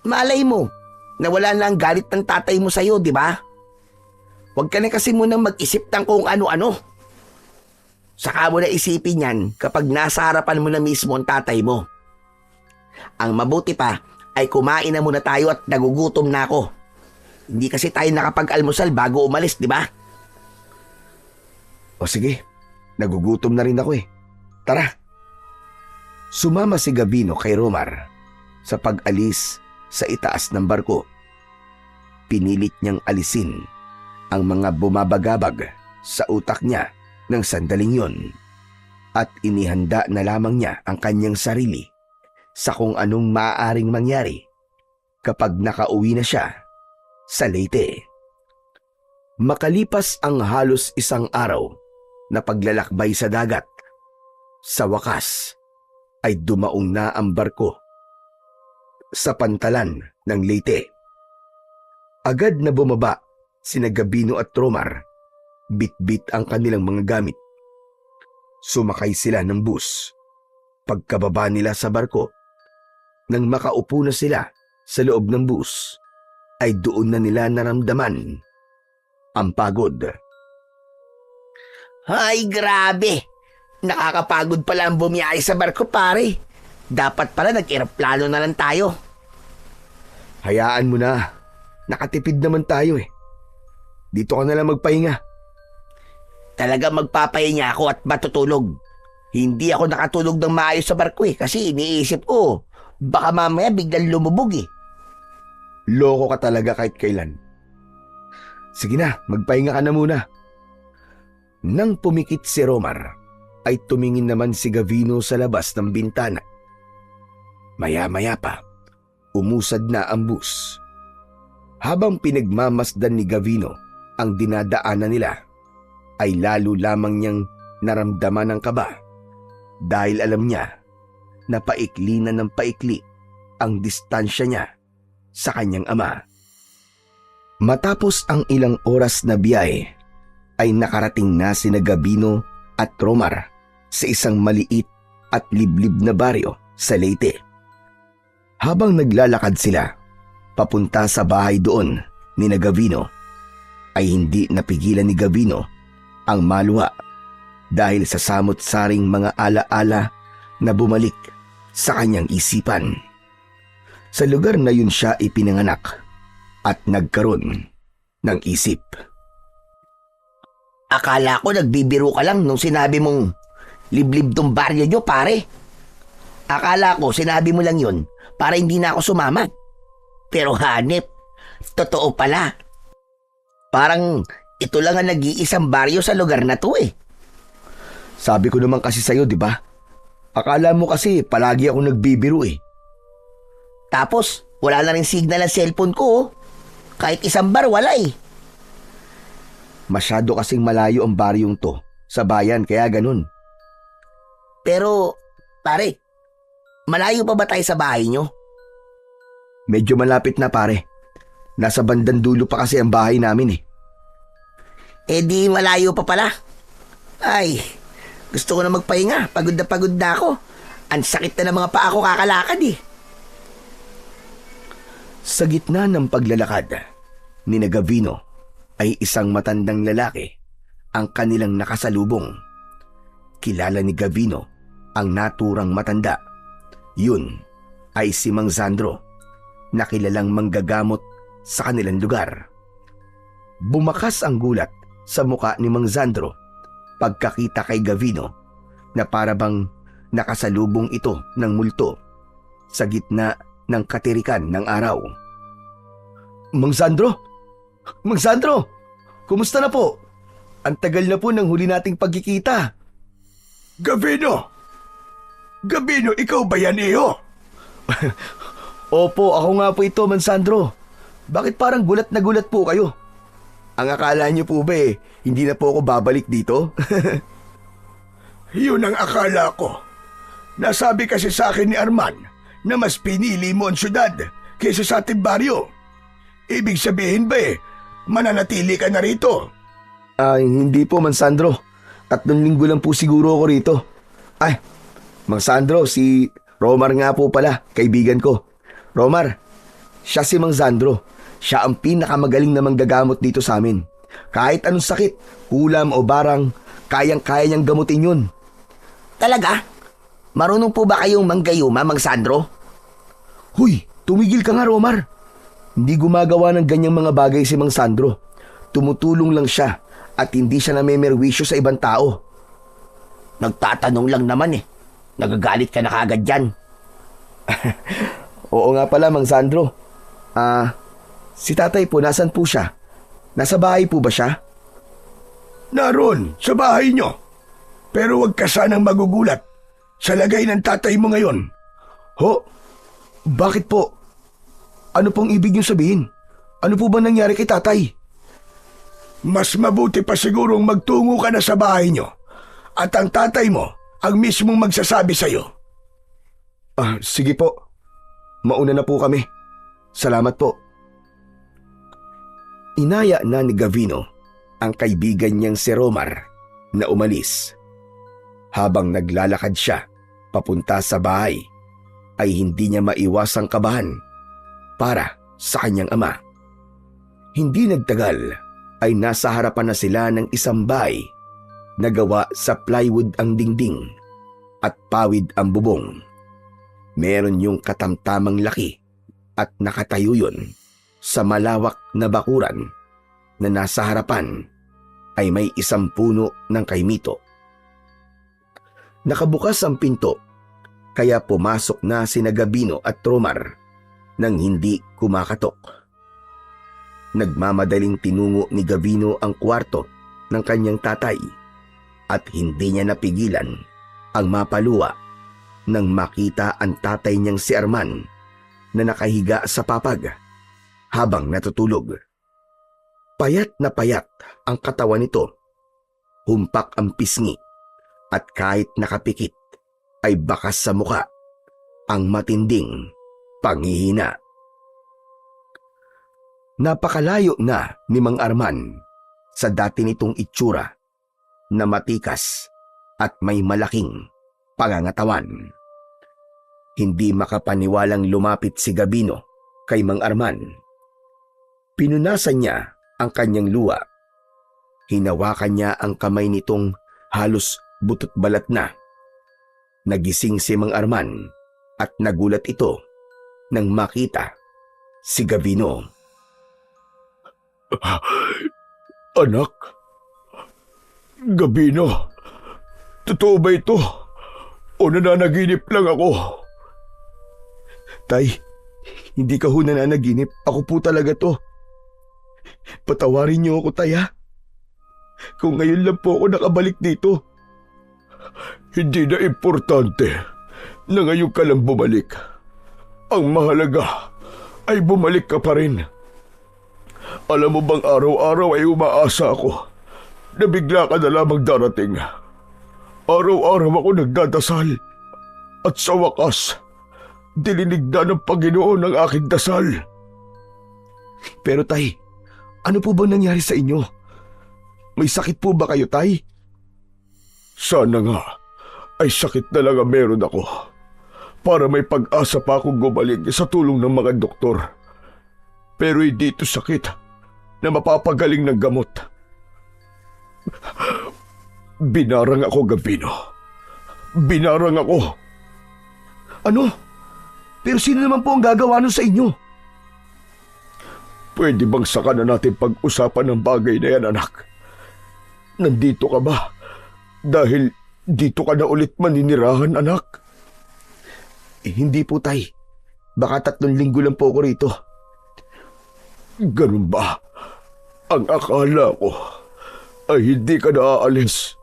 Malay mo, nawala na ang galit ng tatay mo sa'yo, di ba? Huwag ka na kasi munang mag-isip ng kung ano-ano. Saka mo na isipin yan kapag nasa harapan mo na mismo ang tatay mo. Ang mabuti pa ay kumain na muna tayo at nagugutom na ako. Hindi kasi tayo nakapag-almusal bago umalis, di ba? O sige, nagugutom na rin ako eh. Tara. Sumama si Gavino kay Romar sa pag-alis sa itaas ng barko. Pinilit niyang alisin ang mga bumabagabag sa utak niya ng sandaling yon at inihanda na lamang niya ang kanyang sarili sa kung anong maaaring mangyari kapag nakauwi na siya sa Leyte. Makalipas ang halos isang araw na paglalakbay sa dagat, sa wakas ay dumaong na ang barko sa pantalan ng Leyte. Agad na bumaba sina Gavino at Romar, bit-bit ang kanilang mga gamit. Sumakay sila ng bus. Pagkababa nila sa barko, nang makaupo na sila sa loob ng bus, ay doon na nila naramdaman ang pagod. Ay, grabe! Nakakapagod pala ang bumiyahe sa barko, pare. Dapat pala nag-eroplano na lang tayo. Hayaan mo na. Nakatipid naman tayo eh. Dito ka na lang magpahinga. Talaga magpapahinga ako at matutulog. Hindi ako nakatulog ng maayos sa barko eh kasi iniisip ko, baka mamaya biglang lumubog eh. Loko ka talaga kahit kailan. Sige na, magpahinga ka na muna. Nang pumikit si Romar, ay tumingin naman si Gavino sa labas ng bintana. Maya-maya pa, umusad na ang bus. Habang pinagmamasdan ni Gavino ang dinadaanan nila, ay lalo lamang niyang naramdaman ang kaba dahil alam niya na paikli na ng paikli ang distansya niya sa kanyang ama. Matapos ang ilang oras na biyahe, ay nakarating na sina Gavino at Romar sa isang maliit at liblib na baryo sa Leyte. Habang naglalakad sila papunta sa bahay doon ni Gavino, ay hindi napigilan ni Gavino ang maluha dahil sa samot-saring mga alaala na bumalik sa kanyang isipan. Sa lugar na yun siya ipinanganak at nagkaroon ng isip. Akala ko nagbibiro ka lang nung sinabi mong liblib tong baryo nyo, pare. Akala ko sinabi mo lang yun para hindi na ako sumama. Pero hanep, totoo pala. Parang ito lang ang nag-iisang baryo sa lugar na to eh. Sabi ko naman kasi sa'yo, di ba? Akala mo kasi palagi ako nagbibiro eh. Tapos, wala na rin signal ang cellphone ko oh. Kahit isang bar, wala eh. Masyado kasing malayo ang baryong to sa bayan, kaya ganun. Pero, pare, malayo pa ba tayo sa bahay nyo? Medyo malapit na pare. Nasa bandang dulo pa kasi ang bahay namin eh. Eh di malayo pa pala. Ay, gusto ko na magpahinga. Pagod na ako. Ang sakit na ng mga paa ko kakalakad eh. Sa gitna ng paglalakad ni Gavino ay isang matandang lalaki ang kanilang nakasalubong. Kilala ni Gavino ang naturang matanda. Yun ay si Mang Sandro, na kilalang manggagamot sa kanilang lugar. Bumakas ang gulat sa muka ni Mang Sandro pagkakita kay Gavino na parabang nakasalubong ito ng multo sa gitna ng katirikan ng araw. Mang Sandro! Mang Sandro! Kumusta na po? Ang tagal na po ng huli nating pagkikita. Gavino! Gavino, ikaw ba yan, iyo? Opo, ako nga po ito, Mang Sandro. Bakit parang gulat na gulat po kayo? Ang akala niyo po ba hindi na po ako babalik dito? Yun ang akala ko. Nasabi kasi sa akin ni Arman na mas pinili mo ang syudad kaysa sa ating baryo. Ibig sabihin ba mananatili ka na rito? Hindi po, Mang Sandro. 3 linggo lang po siguro ako rito. Ay, Mang Sandro, si Romar nga po pala, kaibigan ko. Romar, siya si Mang Sandro. Siya ang pinakamagaling na manggagamot dito sa amin. Kahit anong sakit, hulam o barang, kayang-kaya niyang gamutin yun. Talaga? Marunong po ba kayong manggayuma, Mang Sandro? Huy, tumigil ka nga, Romar. Hindi gumagawa ng ganyang mga bagay si Mang Sandro. Tumutulong lang siya at hindi siya namemerwisyo sa ibang tao. Nagtatanong lang naman eh. Nagagalit ka na kagad dyan. Oo nga pala, Mang Sandro. Si tatay po, nasan po siya? Nasa bahay po ba siya? Naroon, sa bahay nyo. Pero huwag ka sanang magugulat sa lagay ng tatay mo ngayon. Ho? Bakit po? Ano pong ibig niyong sabihin? Ano po ba nangyari kay tatay? Mas mabuti pa sigurong magtungo ka na sa bahay nyo at ang tatay mo ang mismong magsasabi sa'yo. Sige po. Mauna na po kami. Salamat po. Inaya na ni Gavino ang kaibigan niyang si Romar na umalis. Habang naglalakad siya papunta sa bahay, ay hindi niya maiwasang kabahan para sa kanyang ama. Hindi nagtagal ay nasa harapan na sila ng isang bahay na gawa sa plywood ang dingding at pawid ang bubong. Meron yung katamtamang laki at nakatayo yun sa malawak na bakuran na nasa harapan ay may isang puno ng kaimito. Nakabukas ang pinto kaya pumasok na sina Gabino at Romar nang hindi kumakatok. Nagmamadaling tinungo ni Gavino ang kwarto ng kanyang tatay at hindi niya napigilan ang mapaluwa nang makita ang tatay niyang si Arman na nakahiga sa papag habang natutulog. Payat na payat ang katawan nito, humpak ang pisngi at kahit nakapikit ay bakas sa muka ang matinding panghihina. Napakalayo na ni Mang Arman sa dati nitong itsura na matikas at may malaking pangangatawan. Hindi makapaniwalang lumapit si Gabino kay Mang Arman. Pinunasan niya ang kanyang luha. Hinawakan niya ang kamay nitong halos butot balat na. Nagising si Mang Arman at nagulat ito nang makita si Gavino. Anak, Gabino, totoo ba ito? O nananaginip lang ako? Tay, hindi ka ho nananaginip. Ako po talaga to. Patawarin niyo ako, tay, ha? Kung ngayon lang po ako nakabalik dito. Hindi na importante na ngayon ka lang bumalik. Ang mahalaga ay bumalik ka pa rin. Alam mo bang araw-araw ay umaasa ako na bigla ka na lamang darating. Araw-araw ako nagdadasal at sa wakas, dilinig na ng Panginoon ang aking dasal. Pero tay, ano po bang nangyari sa inyo? May sakit po ba kayo, tay? Sana nga ay sakit na lang ang meron ako para may pag-asa pa akong gumaling sa tulong ng mga doktor. Pero hindi ito sakit na mapapagaling ng gamot. Binarang ako, Gabino. Binarang ako. Ano? Pero sino naman po ang gagawa nun sa inyo? Pwede bang saka na natin pag-usapan ng bagay na yan, anak? Nandito ka ba? Dahil dito ka na ulit maninirahan, anak? Hindi po, tay. Baka 3 linggo lang po ako rito. Ganun ba? Ang akala ko ay hindi ka na aalis.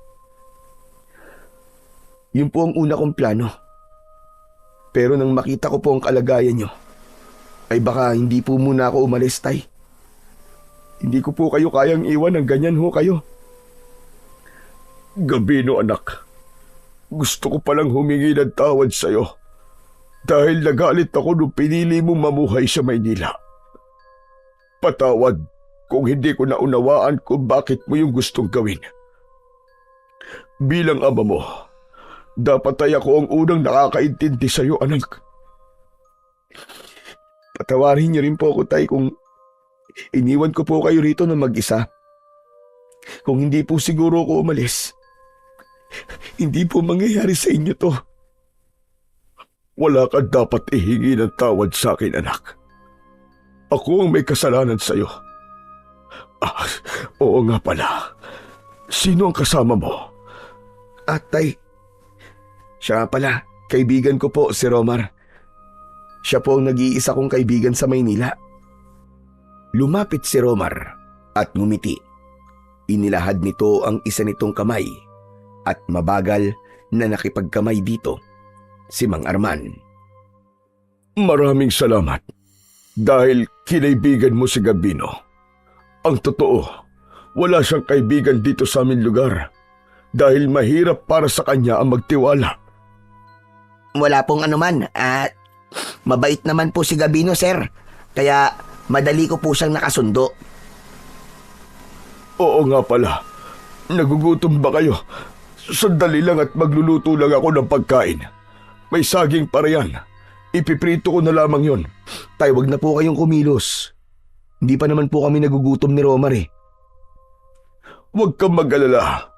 Yun po ang una kong plano. Pero nang makita ko po ang kalagayan nyo, ay baka hindi po muna ako umalis, tay. Hindi ko po kayo kayang iwan ng ganyan ho kayo. Gabino, anak. Gusto ko palang humingi ng tawad sa'yo dahil nagalit ako nung pinili mong mamuhay sa Maynila. Patawad kung hindi ko naunawaan kung bakit mo yung gustong gawin. Bilang ama mo, dapat ay ako ang unang nakakaintindi sa'yo, anak. Patawarin niyo rin po ako, tay, kung iniwan ko po kayo rito na mag-isa. Kung hindi po siguro ako umalis, hindi po mangyayari sa inyo to. Wala ka dapat ihingi ng tawad sa akin, anak. Ako ang may kasalanan sa'yo. Ah, oo nga pala. Sino ang kasama mo? Tay, siya nga pala, kaibigan ko po si Romar. Siya po ang nag-iisa kong kaibigan sa Maynila. Lumapit si Romar at ngumiti. Inilahad nito ang isa nitong kamay at mabagal na nakipagkamay dito si Mang Arman. Maraming salamat. Dahil kinaibigan mo si Gabino. Ang totoo, wala siyang kaibigan dito sa aming lugar. Dahil mahirap para sa kanya ang magtiwala. Wala pong anuman at mabait naman po si Gabino, sir. Kaya madali ko po siyang nakasundo. Oo nga pala. Nagugutom ba kayo? Sandali lang at magluluto lang ako ng pagkain. May saging pa riyan. Ipiprito ko na lamang yon. Tay, wag na po kayong kumilos. Hindi pa naman po kami nagugutom ni Romar eh. Huwag kang mag-alala.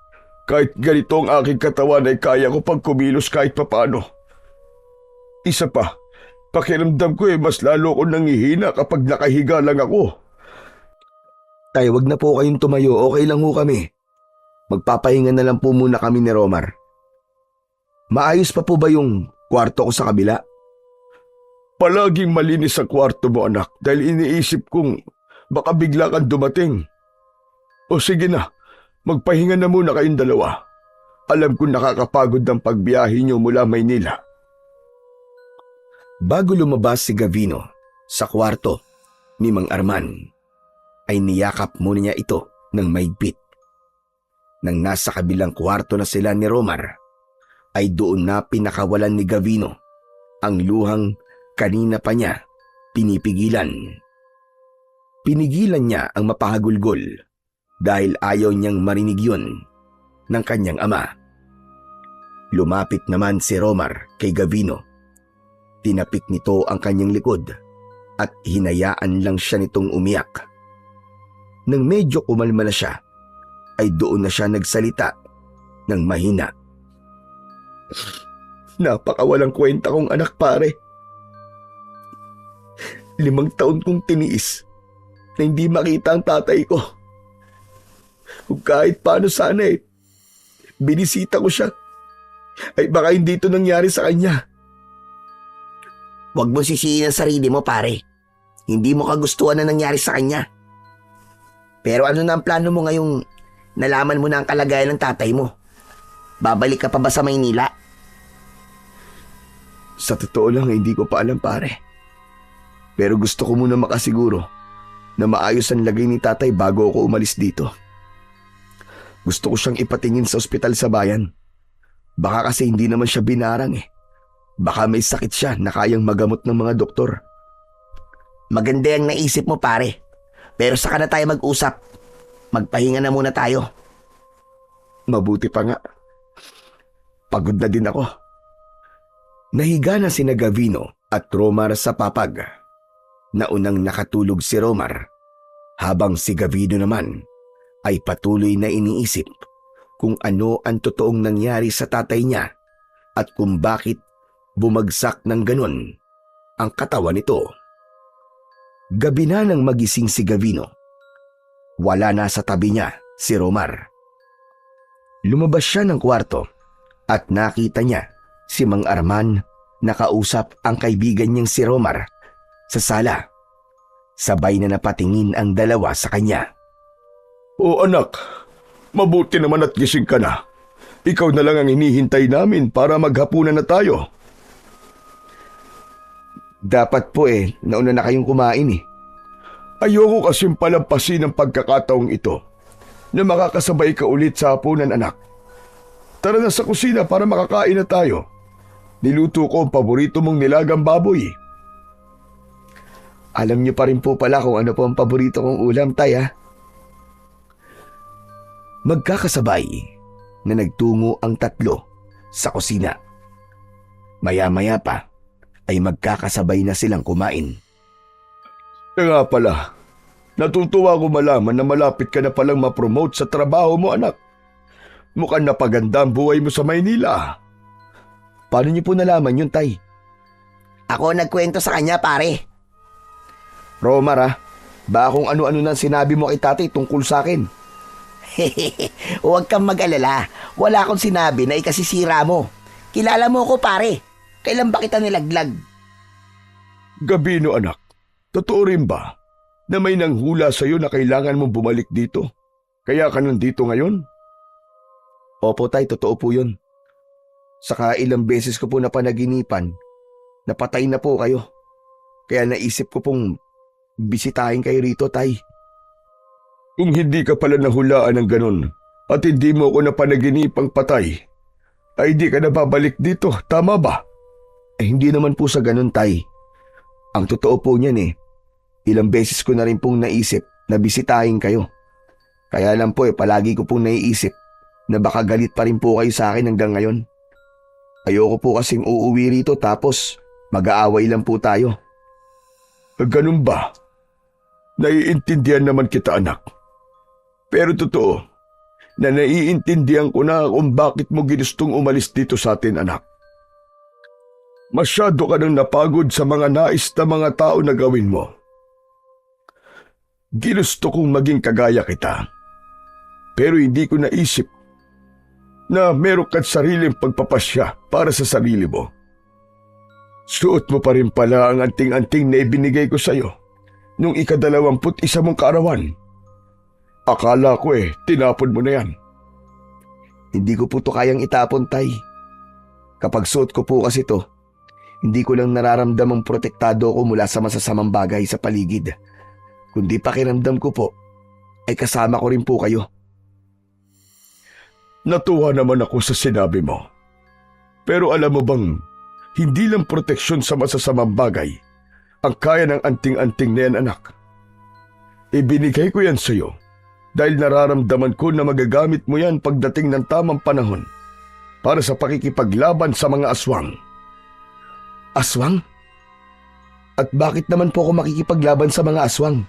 Kahit ganito ang aking katawan ay kaya ko pang kumilos kahit papano. Isa pa, pakiramdam ko mas lalo ko nangihina kapag nakahiga lang ako. Tay, wag na po kayong tumayo. Okay lang ho kami. Magpapahinga na lang po muna kami ni Romar. Maayos pa po ba yung kwarto ko sa kabila? Palaging malinis ang kwarto mo, anak, dahil iniisip kong baka bigla kang dumating. O sige na, magpahinga na muna kayong dalawa. Alam kong nakakapagod ng pagbiyahe niyo mula Maynila. Bago lumabas si Gavino sa kwarto ni Mang Arman, ay niyakap muna niya ito ng maigpit. Nang nasa kabilang kwarto na sila ni Romar, ay doon na pinakawalan ni Gavino ang luhang kanina pa niya pinipigilan. Pinigilan niya ang mapahagulgol dahil ayaw niyang marinig yun ng kanyang ama. Lumapit naman si Romar kay Gavino. Tinapik nito ang kanyang likod at hinayaan lang siya nitong umiyak. Nang medyo kumalma na siya, ay doon na siya nagsalita ng mahina. Napakawalang kwenta kong anak, pare. 5 taon kong tiniis na hindi makita ang tatay ko. Kung kahit paano sana binisita ko siya, ay baka hindi ito nangyari sa kanya. Huwag mo sisihin ang sarili mo, pare. Hindi mo kagustuhan na nangyari sa kanya. Pero ano na ang plano mo ngayong nalaman mo na ang kalagayan ng tatay mo? Babalik ka pa ba sa Maynila? Sa totoo lang, hindi ko pa alam, pare. Pero gusto ko muna makasiguro na maayos ang lagay ni tatay bago ako umalis dito. Gusto ko siyang ipatingin sa ospital sa bayan. Baka kasi hindi naman siya binarang eh. Baka may sakit siya na kayang magamot ng mga doktor. Maganda yung naisip mo, pare. Pero saka na tayo mag-usap. Magpahinga na muna tayo. Mabuti pa nga. Pagod na din ako. Nahiga na sina Gavino at Romar sa papag. Naunang nakatulog si Romar, habang si Gavino naman ay patuloy na iniisip kung ano ang totoong nangyari sa tatay niya at kung bakit bumagsak ng ganon ang katawan nito. Gabi na nang magising si Gavino. Wala na sa tabi niya si Romar. Lumabas siya ng kwarto at nakita niya si Mang Arman nakausap ang kaibigan niyang si Romar sa sala. Sabay na napatingin ang dalawa sa kanya. O anak, mabuti naman at gising ka na. Ikaw na lang ang hinihintay namin para maghapunan na tayo. Dapat po nauna na kayong kumain eh. Ayoko kasing palampasin ang pagkakataong ito na makakasabay ka ulit sa hapunan, anak. Tara na sa kusina para makakain na tayo. Niluto ko ang paborito mong nilagang baboy. Alam niyo pa rin po pala kung ano po ang paborito kong ulam, tay ha? Magkakasabay na nagtungo ang tatlo sa kusina. Maya-maya pa ay magkakasabay na silang kumain. Nga pala, natutuwa ko malaman na malapit ka na palang ma-promote sa trabaho mo, anak. Mukhang napaganda ang buhay mo sa Maynila. Paano niyo po nalaman yun, tay? Ako nagkwento sa kanya, pare. Romar ha, ba kung ano-ano nang sinabi mo kay tatay tungkol sa akin? Huwag kang mag-alala. Wala akong sinabi na ikasisira mo. Kilala mo ko, pare. Kailan ba kita nilaglag? Gabino anak, totoo rin ba na may nanghula sa'yo na kailangan mong bumalik dito? Kaya ka nandito ngayon? Opo tay, totoo po yun. Saka ilang beses ko po napanaginipan, napatay na po kayo. Kaya naisip ko pong bisitahin kayo rito, tay. Kung hindi ka pala nahulaan ng ganun at hindi mo ako napanaginipang patay, ay di ka na babalik dito, tama ba? Hindi naman po sa ganun, tay. Ang totoo po niyan ilang beses ko na rin pong naisip na bisitahin kayo. Kaya lang po palagi ko pong naiisip na baka galit pa rin po kayo sa akin hanggang ngayon. Ayoko po kasing uuwi rito tapos mag-aaway lang po tayo. Ganun ba? Naiintindihan naman kita, anak. Pero totoo na naiintindihan ko na kung bakit mo ginustong umalis dito sa atin, anak. Masyado ka nang napagod sa mga nais na mga tao na gawin mo. Ginusto kong maging kagaya kita. Pero hindi ko naisip na meron ka't sariling pagpapasya para sa sarili mo. Suot mo pa rin pala ang anting-anting na ibinigay ko sa'yo nung ika-21 mong kaarawan. Akala ko tinapon mo na yan. Hindi ko po to kayang itapon, tay. Kapag suot ko po kasi to, hindi ko lang nararamdamang protektado ko mula sa masasamang bagay sa paligid. Kundi pakiramdam ko po, ay kasama ko rin po kayo. Natuwa naman ako sa sinabi mo. Pero alam mo bang, hindi lang proteksyon sa masasamang bagay ang kaya ng anting-anting na yan, anak. Ibinigay ko yan sa'yo dahil nararamdaman ko na magagamit mo yan pagdating ng tamang panahon para sa pakikipaglaban sa mga aswang. Aswang? At bakit naman po ako makikipaglaban sa mga aswang?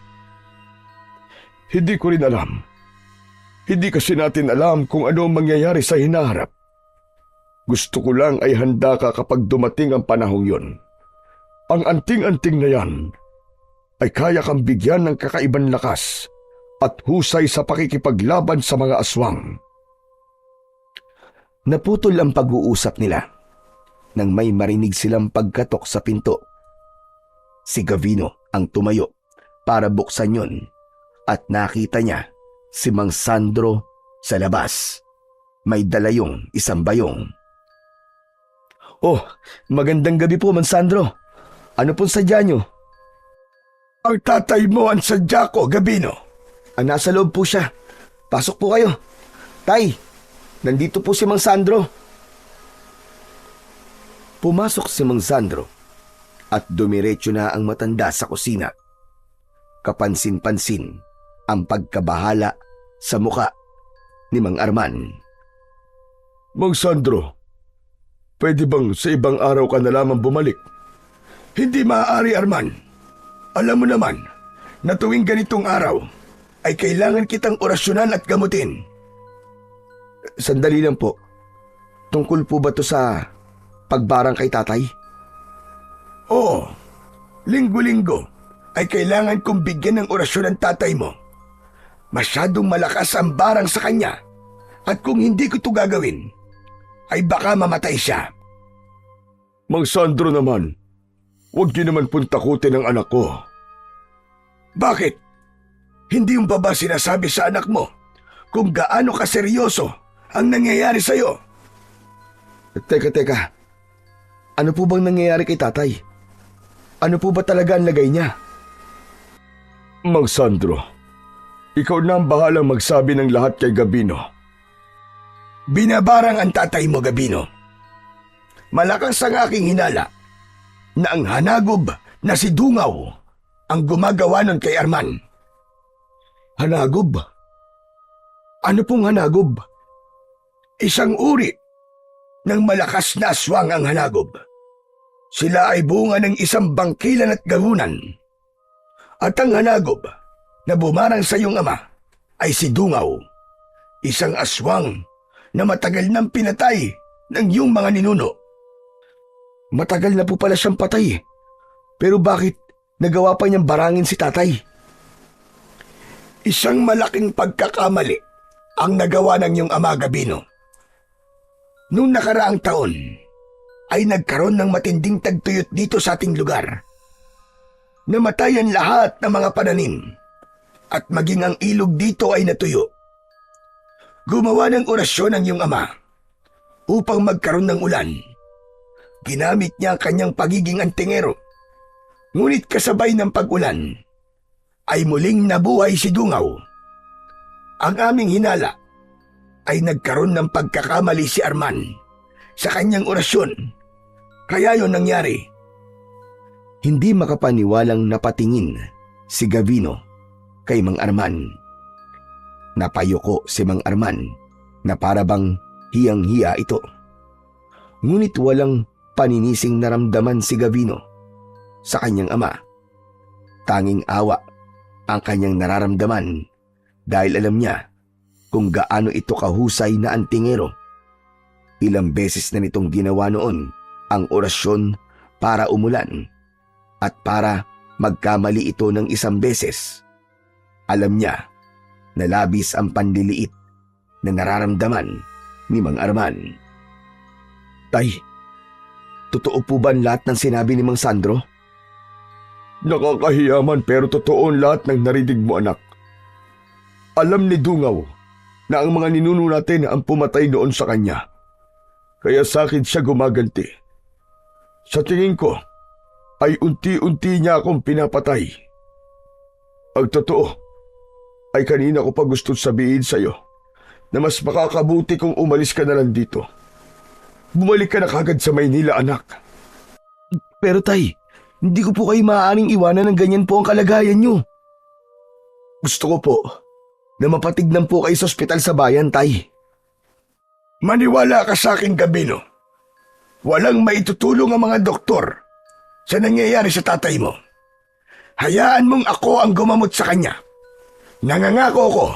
Hindi ko rin alam. Hindi kasi natin alam kung ano ang mangyayari sa hinaharap. Gusto ko lang ay handa ka kapag dumating ang panahong yon. Ang anting-anting na yan ay kaya kang bigyan ng kakaibang lakas at husay sa pakikipaglaban sa mga aswang. Naputol ang pag-uusap nila nang may marinig silang pagkatok sa pinto. Si Gavino ang tumayo para buksan yon at nakita niya si Mang Sandro sa labas. May dala yung isang bayong. Oh, magandang gabi po, Mang Sandro. Ano pong sadya nyo? Ang tatay mo ang sadya ko, Gabino. Nasa loob po siya. Pasok po kayo. Tay, nandito po si Mang Sandro. Pumasok si Mang Sandro at dumiretso na ang matanda sa kusina. Kapansin-pansin ang pagkabahala sa muka ni Mang Arman. Mang Sandro, pwede bang sa ibang araw ka na lamang bumalik? Hindi maaari, Arman. Alam mo naman na tuwing ganitong araw ay kailangan kitang orasyonan at gamutin. Sandali lang po. Tungkol po ba to sa pagbarang kay tatay? Oo, linggo-linggo ay kailangan kong bigyan ng orasyon ang tatay mo. Masyadong malakas ang barang sa kanya at kung hindi ko ito gagawin, ay baka mamatay siya. Mang Sandro naman, huwag niyo naman pong takutin ang anak ko. Bakit? Hindi yung ba sinasabi sa anak mo kung gaano kaseryoso ang nangyayari sa'yo? Teka. Ano po bang nangyayari kay tatay? Ano po ba talaga ang lagay niya? Mang Sandro, ikaw na ang bahalang magsabi ng lahat kay Gabino. Binabarang ang tatay mo, Gabino. Malakas ang aking hinala na ang hanagob na si Dungaw ang gumagawa nun kay Arman. Hanagob? Ano pong hanagob? Isang uri ng malakas na aswang ang hanagob. Sila ay bunga ng isang bangkilan at gahunan. At ang hanagob na bumarang sa iyong ama ay si Dungaw, isang aswang na matagal nang pinatay ng iyong mga ninuno. Matagal na po pala siyang patay. Pero bakit nagawa pa niyang barangin si tatay? Isang malaking pagkakamali ang nagawa ng iyong ama, Gabino. Noong nakaraang taon, ay nagkaroon ng matinding tagtuyot dito sa ating lugar. Namatayan lahat ng mga pananim at maging ang ilog dito ay natuyo. Gumawa ng orasyon ang iyong ama upang magkaroon ng ulan. Ginamit niya ang kanyang pagiging antingero. Ngunit kasabay ng pag-ulan, ay muling nabuhay si Dungaw. Ang aming hinala ay nagkaroon ng pagkakamali si Arman sa kanyang orasyon. Kaya yon nangyari. Hindi makapaniwalang napatingin si Gavino kay Mang Arman. Napayuko si Mang Arman na parabang hiyang-hiya ito. Ngunit walang paninising naramdaman si Gavino sa kanyang ama. Tanging awa ang kanyang nararamdaman dahil alam niya kung gaano ito kahusay na antingero. Ilang beses na nitong ginawa noon ang orasyon para umulan at para magkamali ito ng isang beses. Alam niya na labis ang panliliit na nararamdaman ni Mang Arman. Tay, totoo po ba lahat ng sinabi ni Mang Sandro? Nakakahiyaman pero totoo lahat ng narinig mo, anak. Alam ni Dungaw na ang mga ninuno natin ang pumatay noon sa kanya. Kaya sa akin siya gumaganti. Sa tingin ko, ay unti-unti niya akong pinapatay. Ang totoo, ay kanina ko pa gusto sabihin sa'yo na mas makakabuti kung umalis ka na lang dito. Bumalik ka na kagad sa Maynila, anak. Pero tay, hindi ko po kayo maaaring iwanan ng ganyan po ang kalagayan nyo. Gusto ko po na mapatignan po kayo sa ospital sa bayan, tay. Maniwala ka sa akin, Gabino. Walang maitutulong ang mga doktor sa nangyayari sa tatay mo. Hayaan mong ako ang gumamot sa kanya. Nangangako ko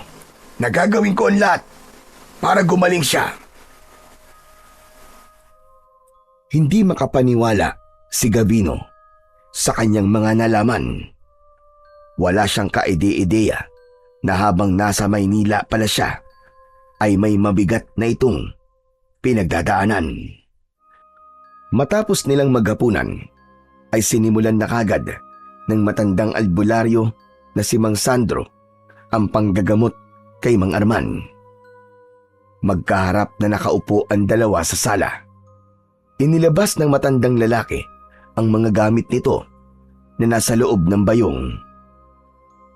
na gagawin ko ang lahat para gumaling siya. Hindi makapaniwala si Gavino sa kanyang mga nalaman. Wala siyang kaide-ideya na habang nasa Maynila pala siya ay may mabigat na itong pinagdadaanan. Matapos nilang maghapunan ay sinimulan na kagad ng matandang albularyo na si Mang Sandro ang panggagamot kay Mang Arman. Magkaharap na nakaupo ang dalawa sa sala. Inilabas ng matandang lalaki ang mga gamit nito na nasa loob ng bayong.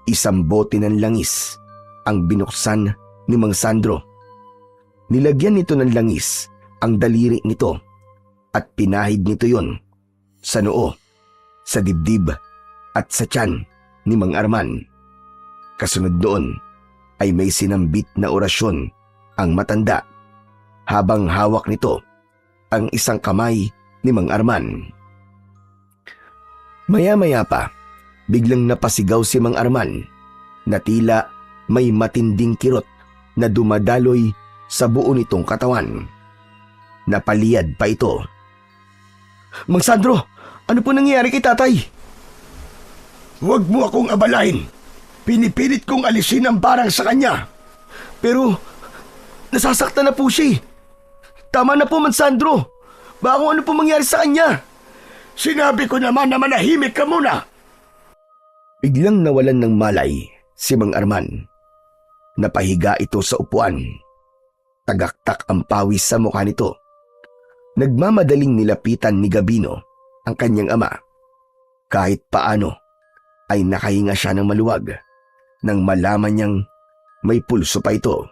Isang bote ng langis ang binuksan ni Mang Sandro. Nilagyan nito ng langis ang daliri nito at pinahid nito yon sa noo, sa dibdib at sa tiyan ni Mang Arman. Kasunod doon ay may sinambit na orasyon ang matanda habang hawak nito ang isang kamay ni Mang Arman. Maya-maya pa, biglang napasigaw si Mang Arman na tila may matinding kirot na dumadaloy sa buo nitong katawan. Napaliyad pa ito. Mang Sandro, ano po nangyayari kay tatay? Huwag mo akong abalain. Pinipilit kong alisin ang barang sa kanya. Pero, nasasaktan na po siya. Tama na po, Mang Sandro. Baka kung ano po mangyari sa kanya. Sinabi ko naman na manahimik ka muna. Biglang nawalan ng malay si Mang Arman. Napahiga ito sa upuan. Tagaktak ang pawis sa mukha nito. Nagmamadaling nilapitan ni Gabino ang kanyang ama. Kahit paano ay nakahinga siya ng maluwag nang malaman niyang may pulso pa ito.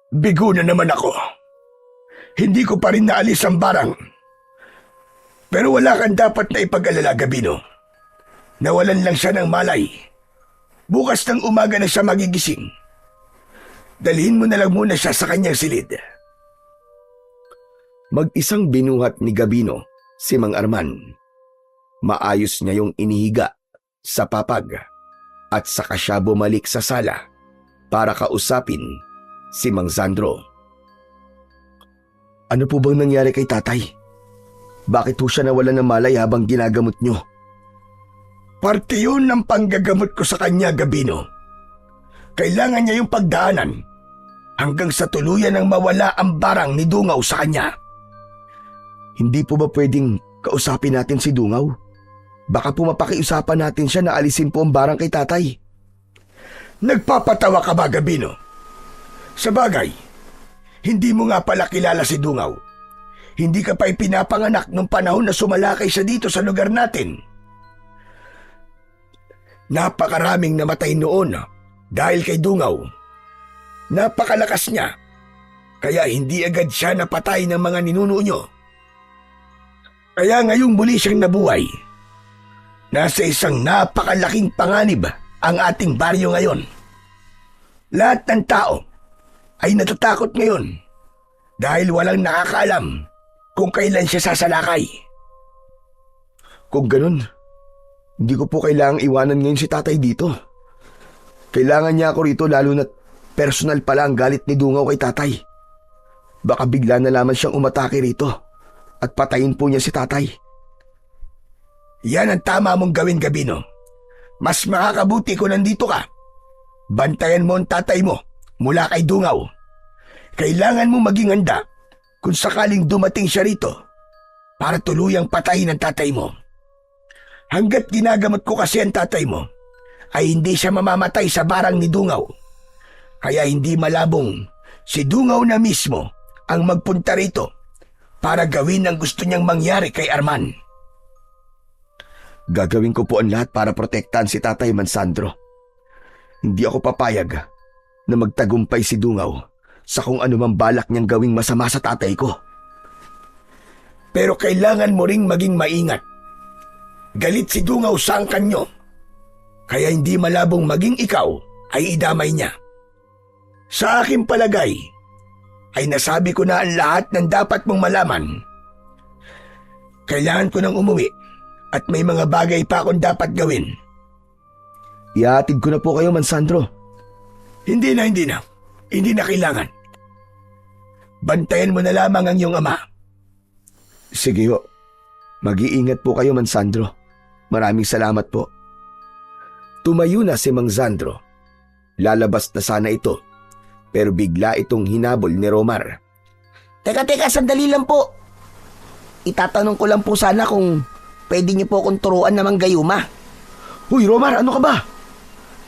Bigo na naman ako. Hindi ko pa rin naalis ang barang. Pero wala kang dapat na ipag-alala, Gabino. Nawalan lang siya ng malay. Bukas ng umaga na siya magigising. Dalhin mo na lang muna siya sa kanyang silid. Mag-isang binuhat ni Gabino si Mang Arman. Maayos niya yung inihiga sa papag at saka siya bumalik sa sala para kausapin si Mang Sandro. Ano po bang nangyari kay tatay? Bakit ho siya nawala ng malay habang ginagamot nyo? Parte yun ng panggagamot ko sa kanya, Gabino. Kailangan niya yung pagdaanan hanggang sa tuluyan ng mawala ang barang ni Dungaw sa kanya. Hindi po ba pwedeng kausapin natin si Dungaw? Baka po mapakiusapan natin siya na alisin po ang barang kay tatay. Nagpapatawa ka ba, Gabino? Sa bagay, hindi mo nga pala kilala si Dungaw. Hindi ka pa ipinapanganak nung panahon na sumalakay siya dito sa lugar natin. Napakaraming namatay noon dahil kay Dungaw. Napakalakas niya, kaya hindi agad siya napatay ng mga ninuno nyo. Kaya ngayong muli siyang nabuhay. Nasa isang napakalaking panganib ang ating baryo ngayon. Lahat ng tao ay natatakot ngayon dahil walang nakakaalam kung kailan siya sasalakay. Kung ganun, hindi ko po kailangang iwanan ngayon si tatay dito. Kailangan niya ako rito lalo na't personal pala ang galit ni Dungaw kay tatay. Baka bigla na lamang siyang umatake rito at patayin po niya si tatay. Yan ang tama mong gawin, Gabino. Mas makakabuti kung nandito ka. Bantayan mo ang tatay mo mula kay Dungaw. Kailangan mo maging handa kung sakaling dumating siya rito para tuluyang patayin ang tatay mo. Hanggat ginagamot ko kasi ang tatay mo, ay hindi siya mamamatay sa barang ni Dungaw. Kaya hindi malabong si Dungaw na mismo ang magpunta rito para gawin ang gusto niyang mangyari kay Arman. Gagawin ko po ang lahat para protektahan si Tatay Mansandro. Hindi ako papayag na magtagumpay si Dungaw sa kung anumang balak niyang gawing masama sa tatay ko. Pero kailangan mo ring maging maingat. Galit si Dungaw sa angkan nyo, kaya hindi malabong maging ikaw ay idamay niya. Sa aking palagay, ay nasabi ko na ang lahat ng dapat mong malaman. Kailangan ko nang umuwi at may mga bagay pa akong dapat gawin. Ihatid ko na po kayo, Mansandro. Hindi na. Hindi na kailangan. Bantayan mo na lamang ang iyong ama. Sige ho. Mag-iingat po kayo, Mansandro. Maraming salamat po. Tumayo na si Mang Sandro. Lalabas na sana ito, pero bigla itong hinabol ni Romar. Teka, sandali lang po. Itatanong ko lang po sana kung pwede niyo po akong turuan na manggayuma. Hoy, Romar, ano ka ba?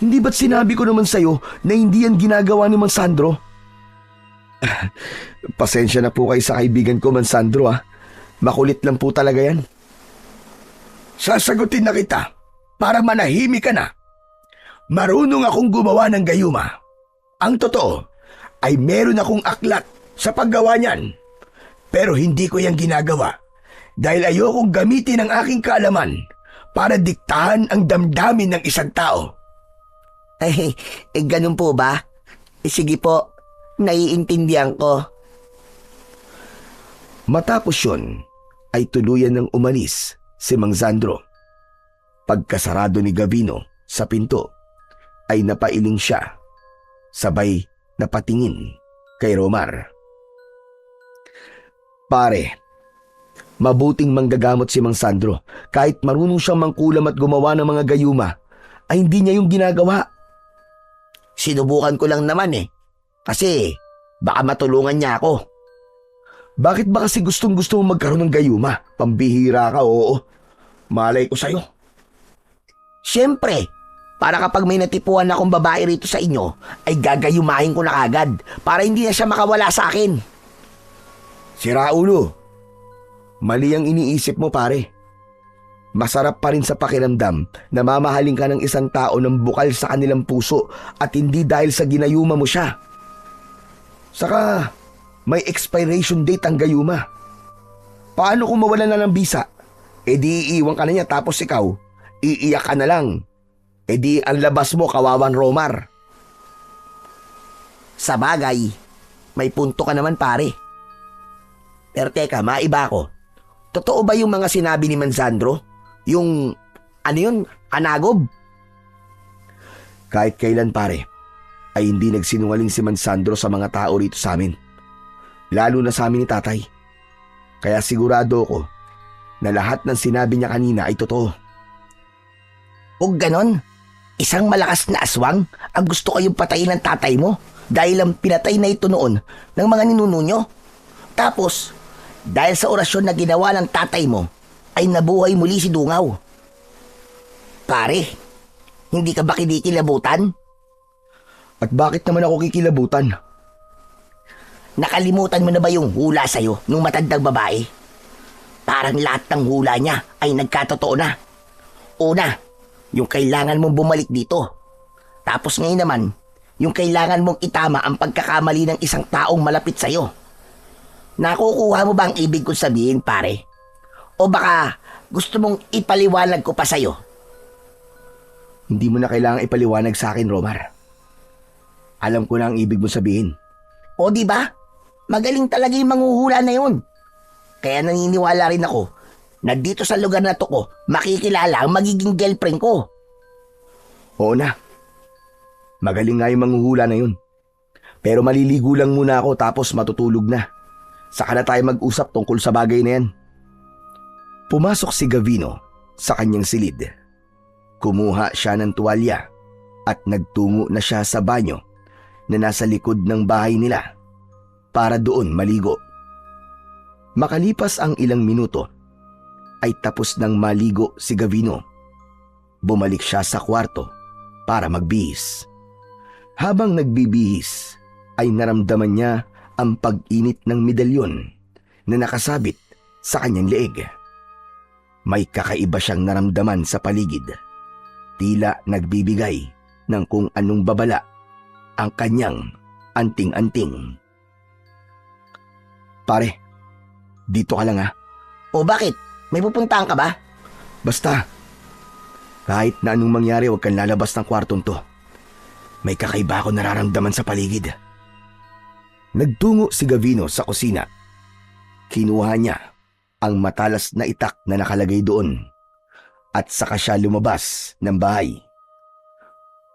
Hindi ba't sinabi ko naman sa'yo na hindi yan ginagawa ni Mang Sandro? Pasensya na po kayo sa kaibigan ko, Mang Sandro, ha. Makulit lang po talaga yan. Sasagutin na kita para manahimik ka na. Marunong akong gumawa ng gayuma. Ang totoo ay meron akong aklat sa paggawa niyan. Pero hindi ko yan ginagawa dahil ayokong gamitin ang aking kaalaman para diktahan ang damdamin ng isang tao. Ganun po ba? Sige po, naiintindihan ko. Matapos yun, ay tuluyan ng umalis si Mang Sandro. Pagkasarado ni Gavino sa pinto, ay napailing siya, sabay napatingin kay Romar. Pare, mabuting manggagamot si Mang Sandro. Kahit marunong siyang mangkulam at gumawa ng mga gayuma, ay hindi niya yung ginagawa. Sinubukan ko lang naman kasi baka matulungan niya ako. Bakit ba kasi gustong-gusto mo magkaroon ng gayuma? Pambihira ka, oo. Malay ko sa'yo. Siyempre, para kapag may natipuan akong babae rito sa inyo, ay gagayumahin ko na agad para hindi na siya makawala sa akin. Sira ulo. Mali ang iniisip mo, pare. Masarap pa rin sa pakiramdam na mamahalin ka ng isang tao ng bukal sa kanilang puso at hindi dahil sa ginayuma mo siya. Saka, may expiration date ang gayuma. Paano kung mawala na ng bisa? E di iiwan ka na niya tapos ikaw, iiyak ka na lang. E di ang labas mo, kawawan Romar. Sa bagay, may punto ka naman pare. Pero teka, maiba ko. Totoo ba yung mga sinabi ni Mansandro? Yung, anagob? Kahit kailan pare, ay hindi nagsinungaling si Mansandro sa mga tao rito sa amin. Lalo na sa amin ni tatay. Kaya sigurado ko na lahat ng sinabi niya kanina ay totoo. O ganon, isang malakas na aswang ang gusto kayong patayin ng tatay mo dahil ang pinatay na ito noon ng mga ninuno nyo. Tapos, dahil sa orasyon na ginawa ng tatay mo, ay nabuhay muli si Dungaw. Pare, hindi ka ba kinikilabutan? At bakit naman ako kikilabutan? Nakalimutan mo na ba yung hula sa'yo nung matandang babae? Parang lahat ng hula niya ay nagkatotoo na. Una, yung kailangan mong bumalik dito. Tapos ngayon naman, yung kailangan mong itama ang pagkakamali ng isang taong malapit sa'yo. Nakukuha mo ba ang ibig kong sabihin, pare? O baka gusto mong ipaliwanag ko pa sa'yo? Hindi mo na kailangang ipaliwanag sa akin, Romar. Alam ko na ang ibig mong sabihin. O di ba? Magaling talaga yung manghuhula na yun. Kaya naniniwala rin ako na dito sa lugar na to ko, makikilala ang magiging girlfriend ko. Oo na. Magaling nga yung manghuhula na yun. Pero maliligo lang muna ako tapos matutulog na. Saka na tayo mag-usap tungkol sa bagay na yan. Pumasok si Gavino sa kanyang silid. Kumuha siya ng tuwalya at nagtungo na siya sa banyo na nasa likod ng bahay nila para doon maligo. Makalipas ang ilang minuto ay tapos nang maligo si Gavino. Bumalik siya sa kwarto para magbihis. Habang nagbibihis ay naramdaman niya ang pag-init ng medalyon na nakasabit sa kanyang leeg. May kakaiba siyang naramdaman sa paligid. Tila nagbibigay ng kung anong babala ang kanyang anting-anting. Pare, dito ka lang ha. O bakit? May pupuntahan ka ba? Basta, kahit na anong mangyari huwag kang lalabas ng kwartong to. May kakaiba ako nararamdaman sa paligid. Nagtungo si Gavino sa kusina. Kinuha niya ang matalas na itak na nakalagay doon at saka siya lumabas ng bahay.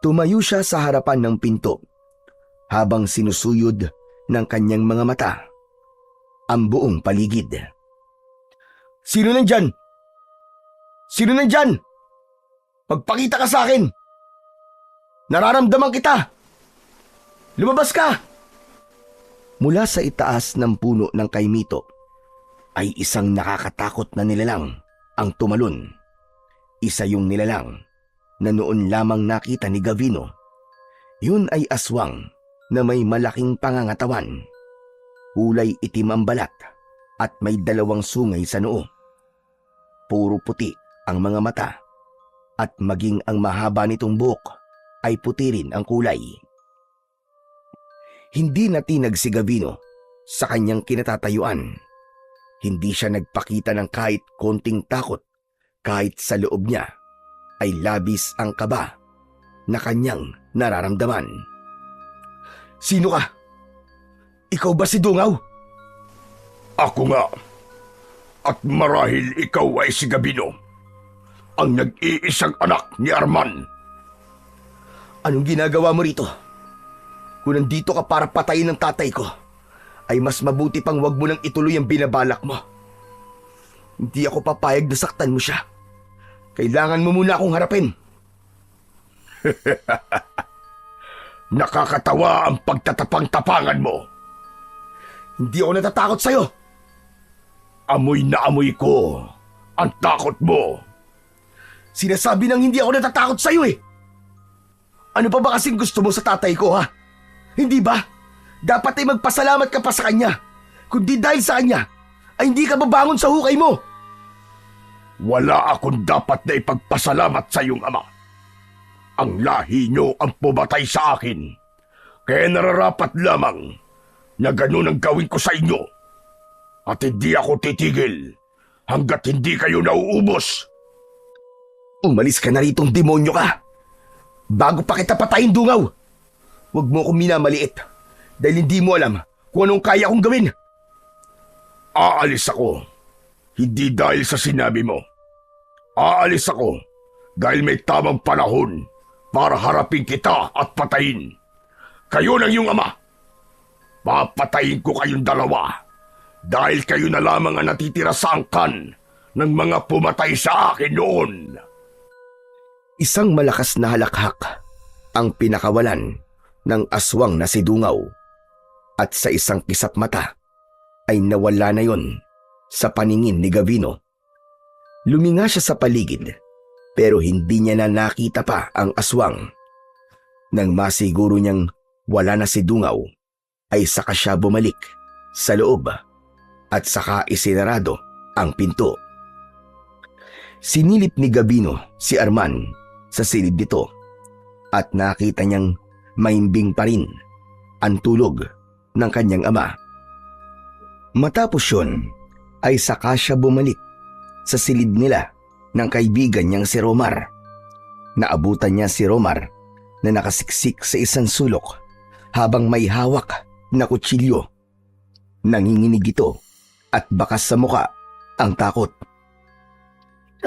Tumayo siya sa harapan ng pinto habang sinusuyod ng kanyang mga mata ang buong paligid. Sino nandyan? Sino nandyan? Magpakita ka sa akin! Nararamdaman kita! Lumabas ka! Mula sa itaas ng puno ng kaimito ay isang nakakatakot na nilalang ang tumalon. Isa yung nilalang na noon lamang nakita ni Gavino. Yun ay aswang na may malaking pangangatawan. Kulay itim ang balat at may dalawang sungay sa noo. Puro puti ang mga mata at maging ang mahaba nitong buhok ay puti rin ang kulay. Hindi natinag si Gavino sa kanyang kinatatayuan. Hindi siya nagpakita ng kahit konting takot kahit sa loob niya ay labis ang kaba na kanyang nararamdaman. Sino ka? Ikaw ba si Dungaw? Ako nga. At marahil ikaw ay si Gavino, ang nag-iisang anak ni Arman. Anong ginagawa mo rito? Kung nandito ka para patayin ng tatay ko, ay mas mabuti pang wag mo nang ituloy ang binabalak mo. Hindi ako papayag na saktan mo siya. Kailangan mo muna akong harapin. Nakakatawa ang pagtatapang-tapangan mo. Hindi ako natatakot sa'yo. Amoy na amoy ko ang takot mo. Sinasabi nang hindi ako natatakot sa'yo eh. Ano pa ba kasing gusto mo sa tatay ko ha? Hindi ba? Dapat ay magpasalamat ka pa sa kanya. Kundi dahil sa kanya, ay hindi ka babangon sa hukay mo. Wala akong dapat na ipagpasalamat sa iyong ama. Ang lahi niyo ang pumatay sa akin. Kaya nararapat lamang na ganun ang gawin ko sa inyo. At hindi ako titigil hanggat hindi kayo nauubos. Umalis ka na ritong demonyo ka. Bago pa kita patayin, Dungaw. Huwag mo akong minamaliit dahil hindi mo alam kung anong kaya kong gawin. Aalis ako. Hindi dahil sa sinabi mo. Aalis ako dahil may tamang panahon para harapin kita at patayin. Kayo ng iyong ama. Papatayin ko kayong dalawa dahil kayo na lamang ang natitira sa angkan ng mga pumatay sa akin noon. Isang malakas na halakhak ang pinakawalan ng aswang na si Dungaw at sa isang kisap mata ay nawala na yon sa paningin ni Gavino. Luminga siya sa paligid pero hindi niya na nakita pa ang aswang. Nang masiguro niyang wala na si Dungaw ay saka siya bumalik sa loob at saka isinarado ang pinto. Sinilip ni Gavino si Arman sa silid nito at nakita niyang mahimbing pa rin ang tulog ng kanyang ama. Matapos yun ay saka siya bumalik sa silid nila ng kaibigan niyang si Romar. Naabutan niya si Romar na nakasiksik sa isang sulok habang may hawak na kutsilyo. Nanginginig ito at bakas sa muka ang takot.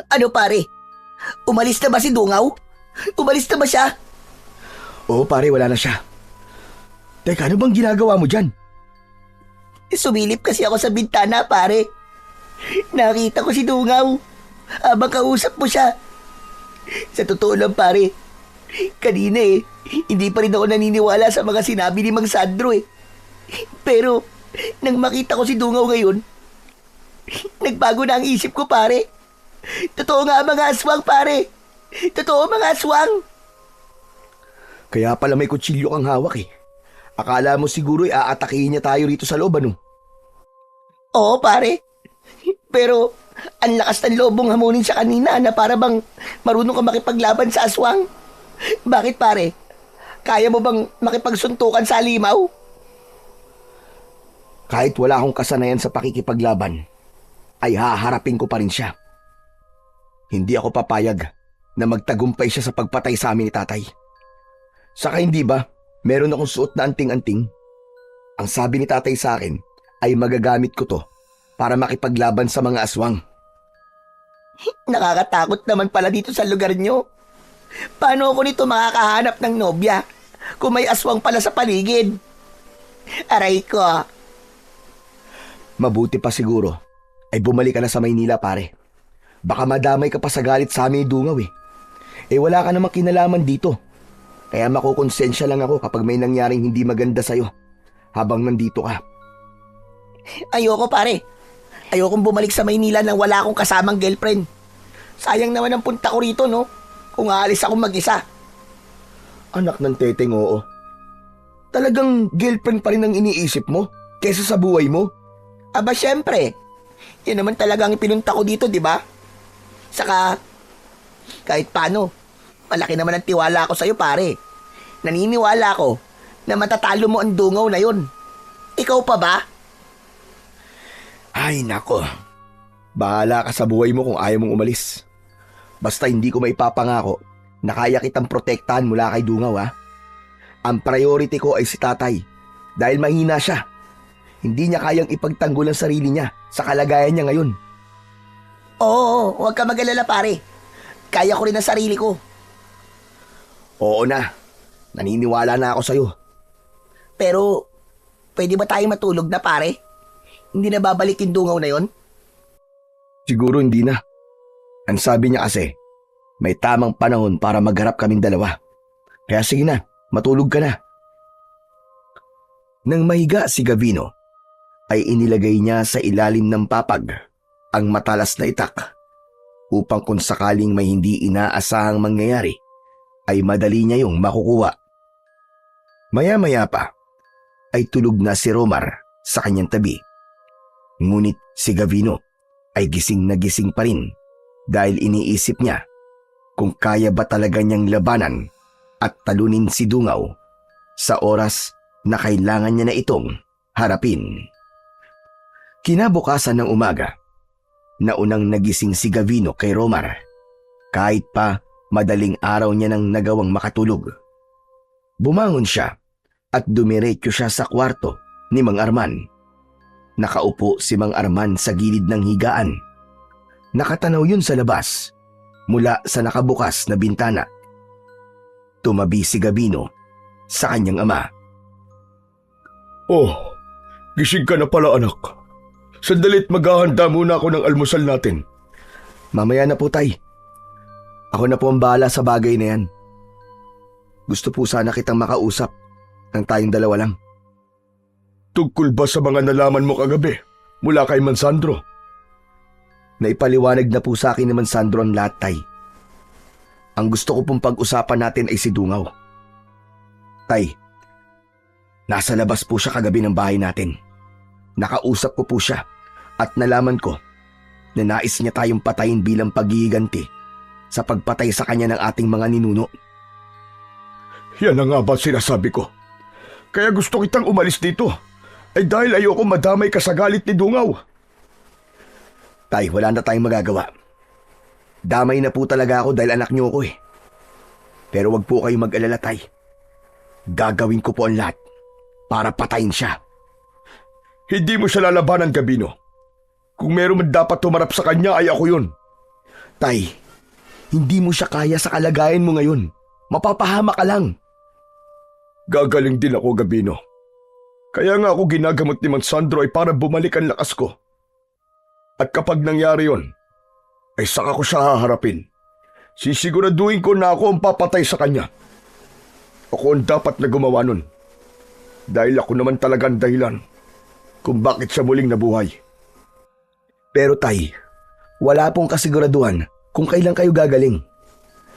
Ano pare? Umalis na ba si Dungaw? Umalis na ba siya? Oo pare, wala na siya. Teka, ano bang ginagawa mo dyan? Sumilip kasi ako sa bintana pare. Nakita ko si Dungaw habang kausap mo siya. Sa totoo lang pare, kanina hindi pa rin ako naniniwala sa mga sinabi ni Mang Sandro Pero nang makita ko si Dungaw ngayon, nagbago na ang isip ko pare. Totoo nga mga aswang pare. Totoo mga aswang. Kaya pala may kutsilyo kang hawak Akala mo siguro aatakihin niya tayo rito sa loob, ano? Oo pare. Pero ang lakas ng loob mong hamunin siya kanina na para bang marunong ka makipaglaban sa aswang. Bakit pare? Kaya mo bang makipagsuntukan sa halimaw? Kahit wala akong kasanayan sa pakikipaglaban, ay haharapin ko pa rin siya. Hindi ako papayag na magtagumpay siya sa pagpatay sa amin ni tatay. Saka hindi ba, meron akong suot na anting-anting. Ang sabi ni tatay sa akin ay magagamit ko to para makipaglaban sa mga aswang. Nakakatakot naman pala dito sa lugar nyo. Paano ako nito makakahanap ng nobya kung may aswang pala sa paligid? Aray ko. Mabuti pa siguro ay bumalik ka na sa Maynila pare. Baka madamay ka pa sa galit sa amin ni Dungaw wala ka namang kinalaman dito. Kaya makukonsensya lang ako kapag may nangyaring hindi maganda sa'yo habang nandito ka. Ayoko pare. Ayokong bumalik sa Maynila nang wala akong kasamang girlfriend. Sayang naman ang punta ko rito, no? Kung aalis akong mag-isa. Anak ng teteng, oo. Talagang girlfriend pa rin ang iniisip mo kesa sa buhay mo? Aba syempre. Yan naman talaga ang pinunta ko dito, di ba? Saka, kahit paano, malaki naman ang tiwala ko sa'yo pare. Naniniwala ko na matatalo mo ang Dungaw na yun. Ikaw pa ba? Ay nako, bahala ka sa buhay mo kung ayaw mong umalis. Basta hindi ko maipapangako na kaya kitang protektahan mula kay Dungaw Ang priority ko ay si tatay dahil mahina siya. Hindi niya kayang ipagtanggol ang sarili niya sa kalagayan niya ngayon. Oo, huwag ka mag-alala pare. Kaya ko rin ang sarili ko. Oo na, naniniwala na ako sa'yo. Pero, pwede ba tayong matulog na pare? Hindi na babalik yung Dungaw na yon? Siguro hindi na. Ang sabi niya kasi, may tamang panahon para magharap kaming dalawa. Kaya sige na, matulog ka na. Nang mahiga si Gavino, ay inilagay niya sa ilalim ng papag ang matalas na itak upang kung sakaling may hindi inaasahang mangyayari ay madali niya yung makukuha. Maya-maya pa ay tulog na si Romar sa kanyang tabi. Ngunit si Gavino ay gising na gising pa rin dahil iniisip niya kung kaya ba talaga niyang labanan at talunin si Dungaw sa oras na kailangan niya na itong harapin. Kinabukasan ng umaga, naunang nagising si Gavino kay Romar kahit pa madaling araw niya nang nagawang makatulog. Bumangon siya at dumiretso siya sa kwarto ni Mang Arman. Nakaupo si Mang Arman sa gilid ng higaan. Nakatanaw yun sa labas mula sa nakabukas na bintana. Tumabi si Gavino sa kanyang ama. Oh, gising ka na pala anak. Sandali't maghahanda muna ako ng almusal natin. Mamaya na po, Tay. Ako na po ang bahala sa bagay na yan. Gusto po sana kitang makausap ng tayong dalawa lang. Tungkol ba sa mga nalaman mo kagabi mula kay Mansandro? Naipaliwanag na po sa akin ni Mansandro ang lahat, Tay. Ang gusto ko pong pag-usapan natin ay si Dungaw. Tay, nasa labas po siya kagabi ng bahay natin. Nakausap ko po siya at nalaman ko na nais niya tayong patayin bilang paghihiganti sa pagpatay sa kanya ng ating mga ninuno. Yan na nga ba sinasabi ko? Kaya gusto kitang umalis dito. Ay dahil ayoko madamay ka sa galit ni Dungaw. Tay, wala na tayong magagawa. Damay na po talaga ako dahil anak niyo ako eh. Pero wag po kayo mag-alala, Tay. Gagawin ko po ang lahat para patayin siya. Hindi mo siya lalabanan, Gabino. Kung meron man dapat tumarap sa kanya ay ako yun. Tay, hindi mo siya kaya sa kalagayan mo ngayon. Mapapahama ka lang. Gagaling din ako, Gabino. Kaya nga ako ginagamot ni Mansandro ay para bumalik ang lakas ko. At kapag nangyari yon, ay saka ko siya haharapin. Sisiguraduhin ko na ako ang papatay sa kanya. Ako ang dapat na gumawa nun. Dahil ako naman talagang dahilan kung bakit siya muling nabuhay. Pero Tay, wala pong kasiguraduhan kung kailan kayo gagaling.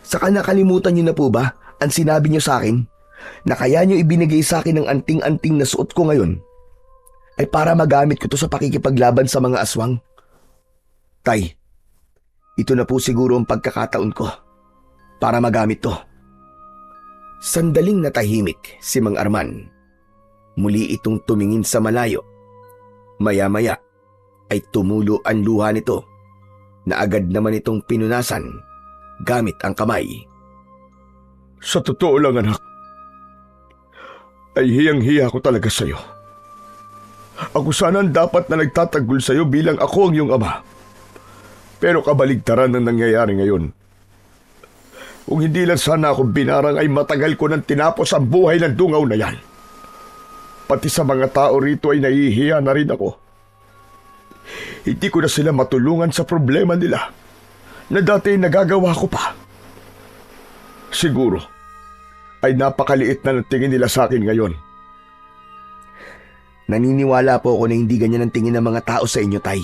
Saka nakalimutan niyo na po ba ang sinabi niyo sa akin na kaya niyo ibinigay sa akin ng anting-anting na suot ko ngayon ay para magamit ko to sa pakikipaglaban sa mga aswang? Tay, ito na po siguro ang pagkakataon ko para magamit to. Sandaling natahimik si Mang Arman. Muli itong tumingin sa malayo. Maya-maya ay tumulo ang luha nito na agad naman itong pinunasan gamit ang kamay. Sa totoo lang, anak, ay hiyang-hiya ko talaga sa'yo. Ako sana ang dapat na nagtatanggol sa'yo bilang ako ang iyong ama. Pero kabaligtaran ang nangyayari ngayon. Kung hindi lang sana ako binarang ay matagal ko nang tinapos ang buhay ng Dungaw na yan. Pati sa mga tao rito ay nahihiya na rin ako. Hindi ko na sila matulungan sa problema nila na dati nagagawa ko pa. Siguro ay napakaliit na ng tingin nila sa akin ngayon. Naniniwala po ako na hindi ganyan ang tingin ng mga tao sa inyo, Tay.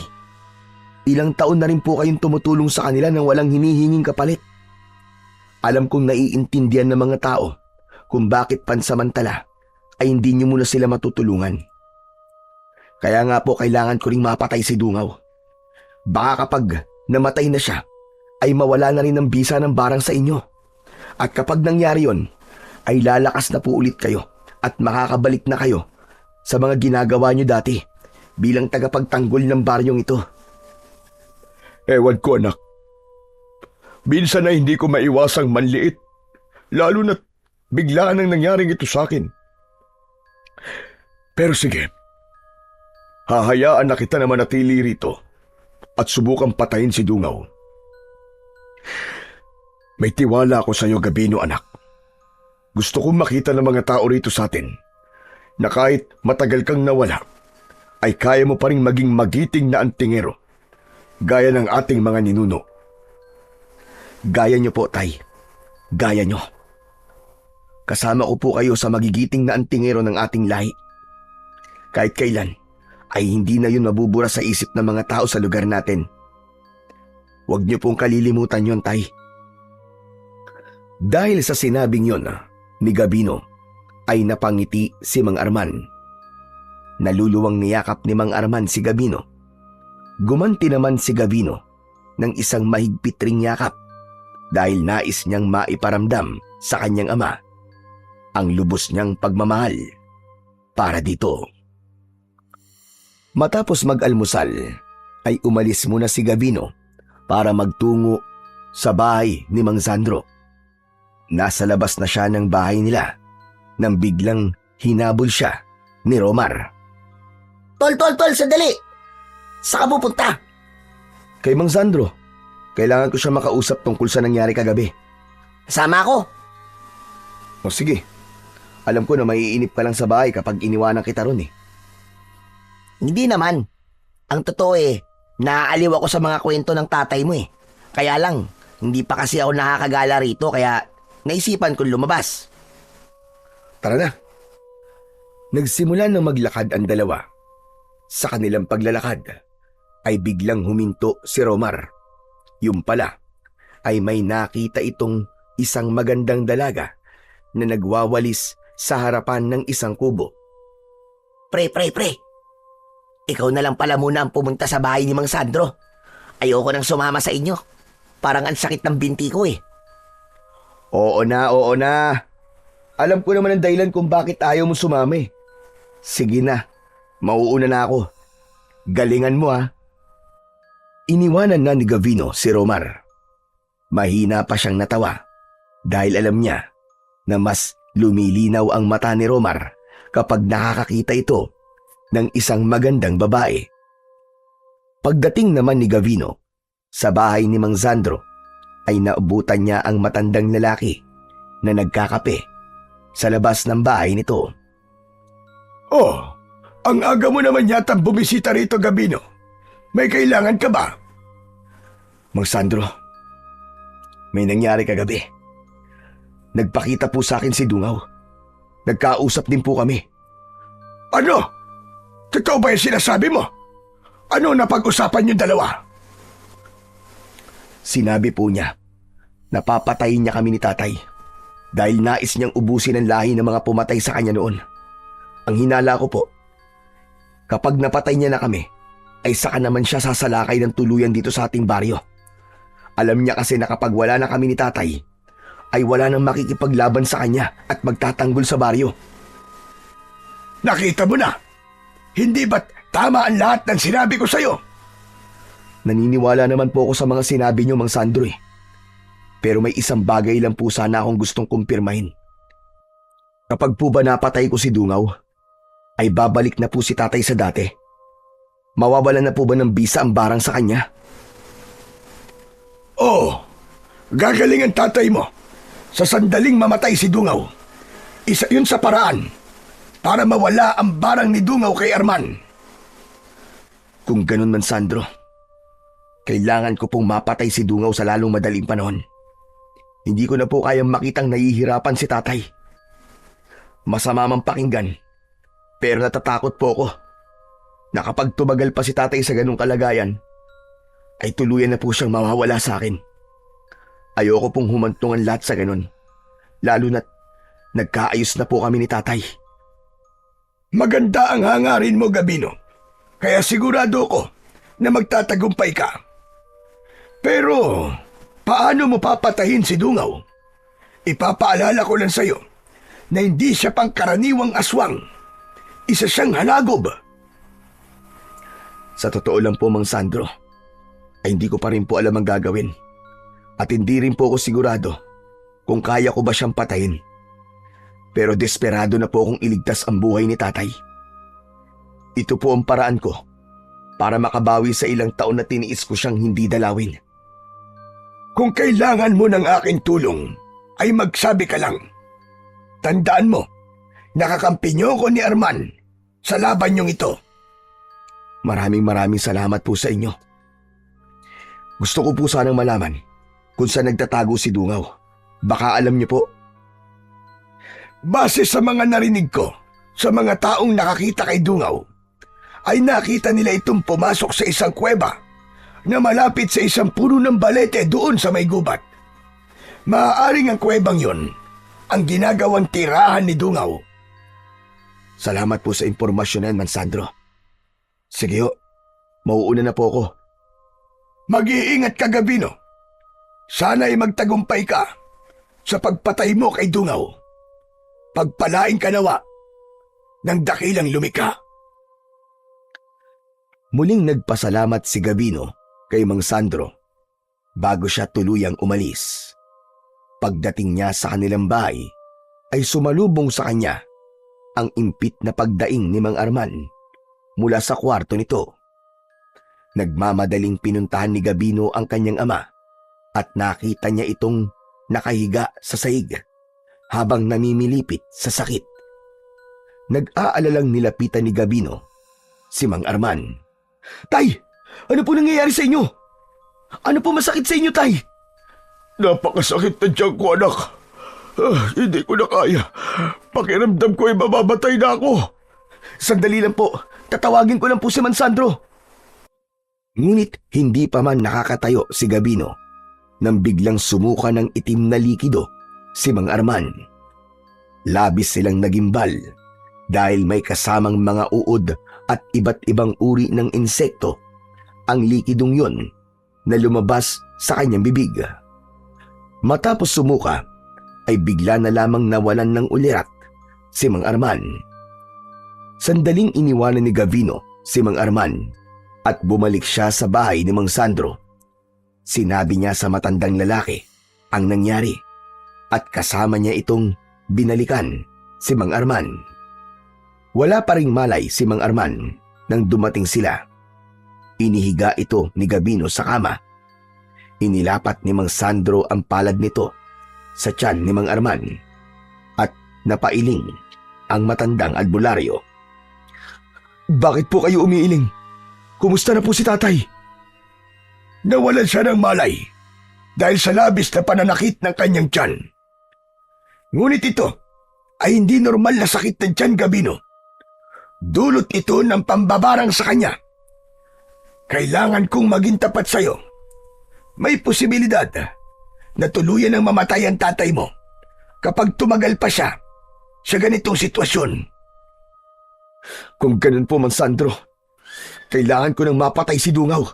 Ilang taon na rin po kayong tumutulong sa kanila nang walang hinihinging kapalit. Alam kong naiintindihan ng mga tao kung bakit pansamantala ay hindi niyo muna sila matutulungan. Kaya nga po kailangan ko ring mapatay si Dungaw. Baka kapag namatay na siya, ay mawala na rin ang bisa ng barang sa inyo. At kapag nangyari yon, ay lalakas na po ulit kayo at makakabalik na kayo sa mga ginagawa niyo dati bilang tagapagtanggol ng baryong ito. Ewan ko, anak. Minsan na hindi ko maiwasang manliit, lalo na't biglaan ang nangyaring ito sa akin. Pero sige, hahayaan na kita na manatili rito at subukang patayin si Dungaw. May tiwala ako sa iyo, Gabino, anak. Gusto kong makita ng mga tao rito sa atin na kahit matagal kang nawala, ay kaya mo pa rin maging magiting na antingero, gaya ng ating mga ninuno. Gaya niyo po, Tay. Gaya niyo. Kasama ko po kayo sa magigiting na antingero ng ating lahi. Kahit kailan, ay hindi na yun mabubura sa isip ng mga tao sa lugar natin. Huwag niyo pong kalilimutan yun, Tay. Dahil sa sinabing yun ni Gabino, ay napangiti si Mang Arman. Naluluwang niyakap ni Mang Arman si Gabino. Gumanti naman si Gabino ng isang mahigpit ring yakap dahil nais niyang maiparamdam sa kanyang ama ang lubos niyang pagmamahal para dito. Matapos mag-almusal, ay umalis muna si Gabino para magtungo sa bahay ni Mang Sandro. Nasa labas na siya ng bahay nila nang biglang hinabol siya ni Romar. Tol, sandali! Saan ka pupunta? Kay Mang Sandro, kailangan ko siya makausap tungkol sa nangyari kagabi. Sama ako. O sige, alam ko na maiinip ka lang sa bahay kapag iniwanan kita ron eh. Hindi naman. Ang totoo naaaliw ako sa mga kwento ng tatay mo eh. Kaya lang, hindi pa kasi ako nakakagala rito kaya naisipan kong lumabas. Tara na. Nagsimula na maglakad ang dalawa. Sa kanilang paglalakad ay biglang huminto si Romar. Yung pala ay may nakita itong isang magandang dalaga na nagwawalis sa harapan ng isang kubo. Pre. Ikaw na lang pala muna ang pumunta sa bahay ni Mang Sandro. Ayoko nang sumama sa inyo. Parang ang sakit ng binti ko eh. Oo na. Alam ko naman ang dahilan kung bakit ayaw mo sumama eh. Sige na, mauuna na ako. Galingan mo ha. Iniwanan na ni Gavino si Romar. Mahina pa siyang natawa dahil alam niya na mas lumilinaw ang mata ni Romar kapag nakakakita ito ng isang magandang babae. Pagdating naman ni Gavino sa bahay ni Mang Sandro ay naabutan niya ang matandang lalaki na nagkakape sa labas ng bahay nito. Oh, ang aga mo naman yatang bumisita rito, Gabino. May kailangan ka ba? Mang Sandro, may nangyari kagabi. Nagpakita po sa akin si Dungaw. Nagkausap din po kami. Ano? Totoo ba yung sinasabi mo? Ano napag-usapan yung dalawa? Sinabi po niya, napapatayin niya kami ni tatay dahil nais niyang ubusin ang lahi ng mga pumatay sa kanya noon. Ang hinala ko po, kapag napatay niya na kami, ay saka naman siya sasalakay ng tuluyan dito sa ating baryo. Alam niya kasi na kapag wala na kami ni tatay, ay wala nang makikipaglaban sa kanya at magtatanggol sa baryo. Nakita mo na? Hindi ba't tama ang lahat ng sinabi ko sa'yo? Naniniwala naman po ako sa mga sinabi niyo, Mang Sandro eh. Pero may isang bagay lang po sana akong gustong kumpirmahin. Kapag po ba napatay ko si Dungaw, ay babalik na po si tatay sa dati? Mawawalan na po ba ng bisa ang barang sa kanya? Oo, gagaling ang tatay mo sa sandaling mamatay si Dungaw. Isa yun sa paraan para mawala ang barang ni Dungaw kay Arman. Kung ganun man, Sandro, kailangan ko pong mapatay si Dungaw sa lalong madaling panahon. Hindi ko na po kayang makitang nahihirapan si tatay. Masama mang pakinggan, pero natatakot po ako na kapag tumagal pa si tatay sa ganung kalagayan, ay tuluyan na po siyang mawawala sa akin. Ayoko pong humantungan lahat sa ganun, lalo na't nagkaayos na po kami ni tatay. Maganda ang hangarin mo, Gabino. Kaya sigurado ko na magtatagumpay ka. Pero, paano mo papatahin si Dungaw? Ipapaalala ko lang sa'yo na hindi siya pangkaraniwang aswang. Isa siyang halagob. Sa totoo lang po, Mang Sandro, ay hindi ko pa rin po alam ang gagawin. At hindi rin po ako sigurado kung kaya ko ba siyang patayin. Pero desperado na po akong iligtas ang buhay ni tatay. Ito po ang paraan ko para makabawi sa ilang taon na tiniis ko siyang hindi dalawin. Kung kailangan mo ng aking tulong, ay magsabi ka lang. Tandaan mo, nakakampi niyo ko ni Arman sa laban niyong ito. Maraming salamat po sa inyo. Gusto ko po sanang malaman kung saan nagtatago si Dungaw. Baka alam niyo po. Base sa mga narinig ko, sa mga taong nakakita kay Dungaw, ay nakita nila itong pumasok sa isang kuweba na malapit sa isang puno ng balete doon sa may gubat. Maaaring ang kuwebang yon ang ginagawang tirahan ni Dungaw. Salamat po sa impormasyon na yan, Mang Sandro. Sige ho, mauuna na po ako. Mag-iingat ka, Gabino. Sana'y magtagumpay ka sa pagpatay mo kay Dungaw. Pagpalain ka nawa ng dakilang lumika. Muling nagpasalamat si Gabino kay Mang Sandro bago siya tuluyang umalis. Pagdating niya sa kanilang bahay ay sumalubong sa kanya ang impit na pagdaing ni Mang Arman mula sa kwarto nito. Nagmamadaling pinuntahan ni Gabino ang kanyang ama at nakita niya itong nakahiga sa sahig habang namimilipit sa sakit. Nag-aalalang nilapitan ni Gabino si Mang Arman. Tay, ano po nangyayari sa inyo? Ano po masakit sa inyo, Tay? Napakasakit na tiyan ko, anak. Hindi ko na kaya. Pakiramdam ko ay mamamatay na ako. Sandali lang po. Tatawagin ko lang po si Mansandro. Ngunit hindi pa man nakakatayo si Gabino nang biglang sumuka ng itim na likido si Mang Arman. Labis silang nagimbal dahil may kasamang mga uod at iba't ibang uri ng insekto ang likidong yun na lumabas sa kanyang bibig. Matapos sumuka ay bigla na lamang nawalan ng ulirat si Mang Arman. Sandaling iniwanan ni Gavino si Mang Arman at bumalik siya sa bahay ni Mang Sandro. Sinabi niya sa matandang lalaki ang nangyari at kasama niya itong binalikan si Mang Arman. Wala pa ring malay si Mang Arman nang dumating sila. Inihiga ito ni Gabino sa kama. Inilapat ni Mang Sandro ang palad nito sa tiyan ni Mang Arman at napailing ang matandang albularyo. Bakit po kayo umiiling? Kumusta na po si tatay? Nawalan siya ng malay dahil sa labis na pananakit ng kanyang tiyan. Ngunit ito ay hindi normal na sakit ng tiyan, Gabino. Dulot ito ng pambabarang sa kanya. Kailangan kong maging tapat sa'yo. May posibilidad na tuluyan ng mamatay ang tatay mo kapag tumagal pa siya sa ganitong sitwasyon. Kung ganun po, Mang Sandro, kailangan ko nang mapatay si Dungaw.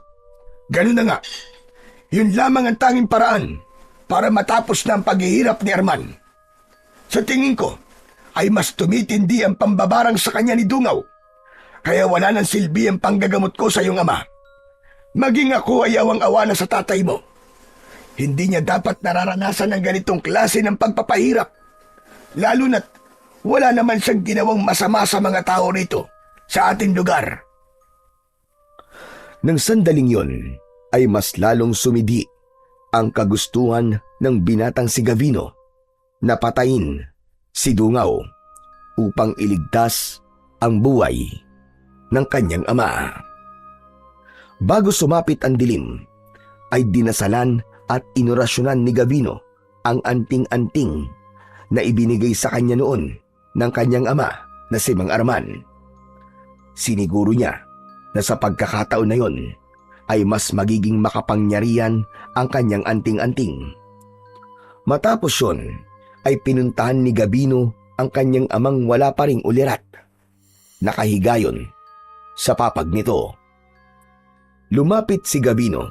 Ganun na nga. Yun lamang ang tanging paraan para matapos na ang paghihirap ni Arman. Sa tingin ko, ay mas tumitindi ang pambabarang sa kanya ni Dungaw. Kaya wala nang silbi ang panggagamot ko sa iyong ama. Maging ako ay awang-awa na sa tatay mo. Hindi niya dapat nararanasan ng ganitong klase ng pagpapahirap. Lalo na't wala naman siyang ginawang masama sa mga tao rito sa ating lugar. Nang sandaling yon ay mas lalong sumidi ang kagustuhan ng binatang si Gavino na patayin si Dungaw upang iligtas ang buhay ng kanyang ama. Bago sumapit ang dilim, ay dinasalan at inorasyonan ni Gavino ang anting-anting na ibinigay sa kanya noon ng kanyang ama na si Mang Arman. Siniguro niya na sa pagkakataon na yon ay mas magiging makapangyarihan ang kanyang anting-anting. Matapos yon ay pinuntahan ni Gabino ang kanyang amang wala pa ring ulirat. Nakahiga yon sa papag nito. Lumapit si Gabino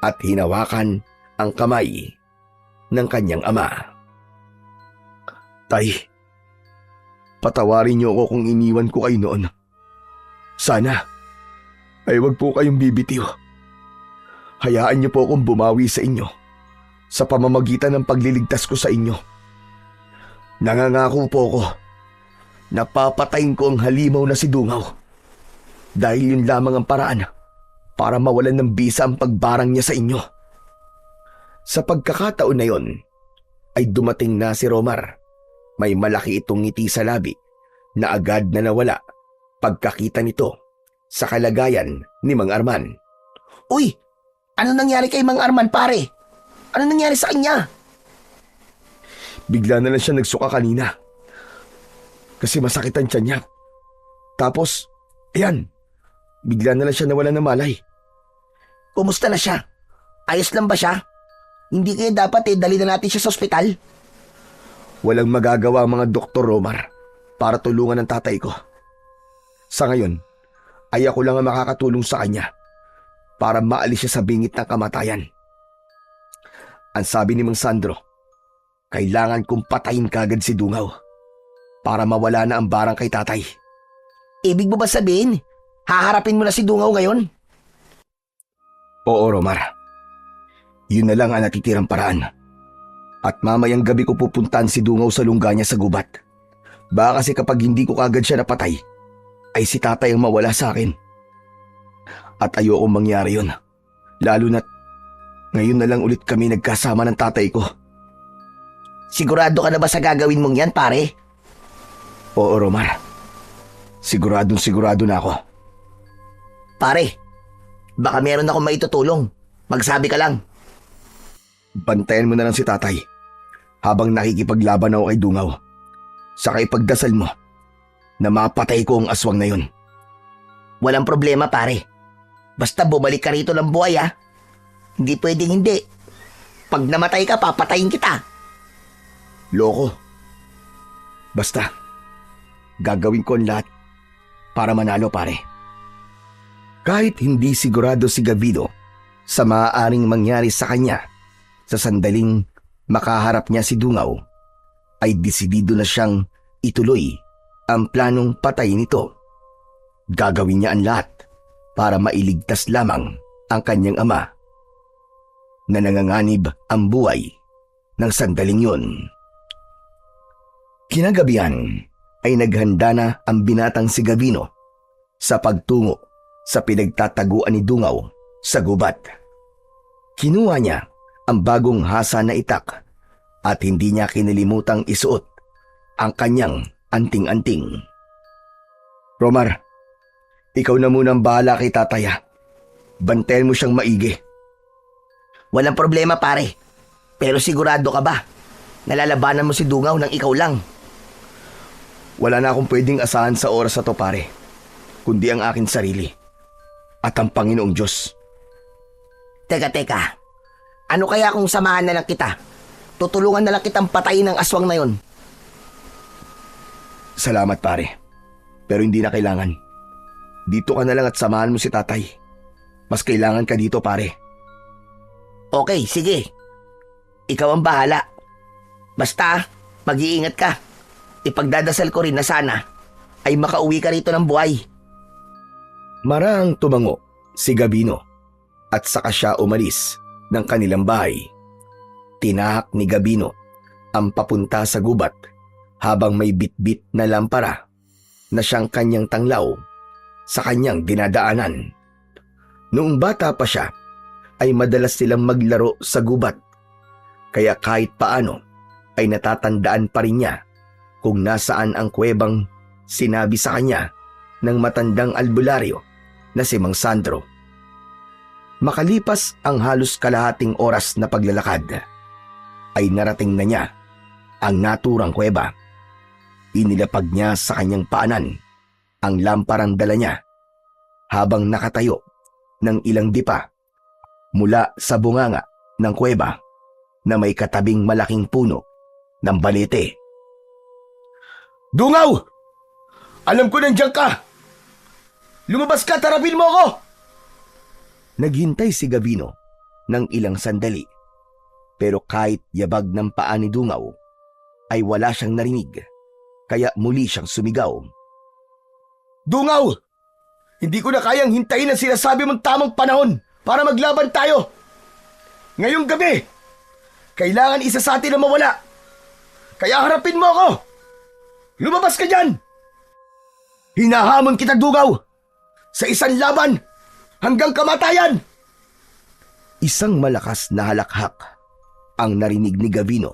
at hinawakan ang kamay ng kanyang ama. Tay, patawarin niyo ako kung iniwan ko kayo noon. Sana ay wag po kayong bibitiw. Hayaan niyo po akong bumawi sa inyo sa pamamagitan ng pagliligtas ko sa inyo. Nangangako po ako na papatayin ko ang halimaw na si Dungaw dahil yun lamang ang paraan para mawalan ng bisa ang pagbarang niya sa inyo. Sa pagkakataon na yon ay dumating na si Romar. May malaki itong ngiti sa labi na agad na nawala pagkakita nito sa kalagayan ni Mang Arman. Uy! Ano nangyari kay Mang Arman, pare? Ano nangyari sa kanya? Bigla na lang siya nagsuka kanina kasi masakit ang tiyan niya. Tapos, ayan, bigla na lang siya nawalan ng malay. Kumusta na siya? Ayos lang ba siya? Hindi kaya dapat dali na natin siya sa ospital? Walang magagawa ang mga doktor, Romar, para tulungan ang tatay ko. Sa ngayon, ay ako lang ang makakatulong sa kanya para maalis siya sa bingit ng kamatayan. Ang sabi ni Mang Sandro, kailangan kong patayin kagad si Dungaw para mawala na ang barang kay tatay. Ibig mo ba sabihin, haharapin mo na si Dungaw ngayon? Oo, Romar. Yun na lang ang natitirang paraan. At mamayang gabi ko pupuntahan si Dungaw sa lungga niya sa gubat. Baka kasi kapag hindi ko kagad siya napatay, ay si tatay ang mawala sa akin. At ayokong mangyari yun. Lalo na't ngayon na lang ulit kami nagkasama ng tatay ko. Sigurado ka na ba sa gagawin mong yan, pare? Oo, Romar. Siguradong sigurado na ako. Pare, baka meron akong maitutulong. Magsabi ka lang. Bantayan mo na lang si tatay habang nakikipaglaban ako kay Dungaw. Saka ipagdasal mo na mapatay ko ang aswang na yun. Walang problema, pare. Basta bumalik ka rito ng buhay, ha? Hindi pwedeng hindi. Pag namatay ka, papatayin kita. Loko. Basta, gagawin ko ang lahat para manalo, pare. Kahit hindi sigurado si Gavino sa maaaring mangyari sa kanya sa sandaling makaharap niya si Dungaw, ay desidido na siyang ituloy ang planong patayin ito. Gagawin niya ang lahat para mailigtas lamang ang kanyang ama na nanganganib ang buhay ng sandaling yun. Kinagabihan ay naghanda na ang binatang si Gavino sa pagtungo sa pinagtataguan ni Dungaw sa gubat. Kinuha niya ang bagong hasa na itak at hindi niya kinilimutang isuot ang kanyang anting-anting. Romar, ikaw na munang bahala kay tataya. Bantayan mo siyang maigi. Walang problema, pare. Pero sigurado ka ba? Nalalabanan mo si Dungaw ng ikaw lang. Wala na akong pwedeng asahan sa oras na to, pare, kundi ang aking sarili at ang Panginoong Diyos. Teka. Ano kaya kung samahan na lang kita? Tutulungan na lang kitang patayin ng aswang na yon. Salamat, pare. Pero hindi na kailangan. Dito ka na lang at samahan mo si tatay. Mas kailangan ka dito, pare. Okay, sige. Ikaw ang bahala. Basta, mag-iingat ka. Ipagdadasal ko rin na sana ay makauwi ka rito ng buhay. Marang tumango si Gavino at saka siya umalis ng kanilang bahay. Tinahak ni Gavino ang papunta sa gubat habang may bitbit na lampara na siyang kanyang tanglaw sa kanyang dinadaanan. Noong bata pa siya ay madalas silang maglaro sa gubat, kaya kahit paano ay natatandaan pa rin niya kung nasaan ang kuwebang sinabi sa kanya ng matandang albularyo na si Mang Sandro. Makalipas ang halos kalahating oras na paglalakad, ay narating na niya ang naturang kuweba. Inilapag niya sa kanyang paanan ang lamparang dala niya habang nakatayo ng ilang dipa mula sa bunganga ng kuweba na may katabing malaking puno ng balete. Dungaw! Alam ko nandiyan ka! Lumabas ka, tarapin mo ako! Naghintay si Gavino ng ilang sandali, pero kahit yabag ng paa ni Dungaw ay wala siyang narinig, kaya muli siyang sumigaw. Dungaw! Hindi ko na kayang hintayin ang sinasabi mong tamang panahon para maglaban tayo! Ngayong gabi, kailangan isa sa atin na mawala. Kaya harapin mo ako! Lumabas ka dyan! Hinahamon kita, Dungaw! Sa isang laban hanggang kamatayan! Isang malakas na halakhak ang narinig ni Gavino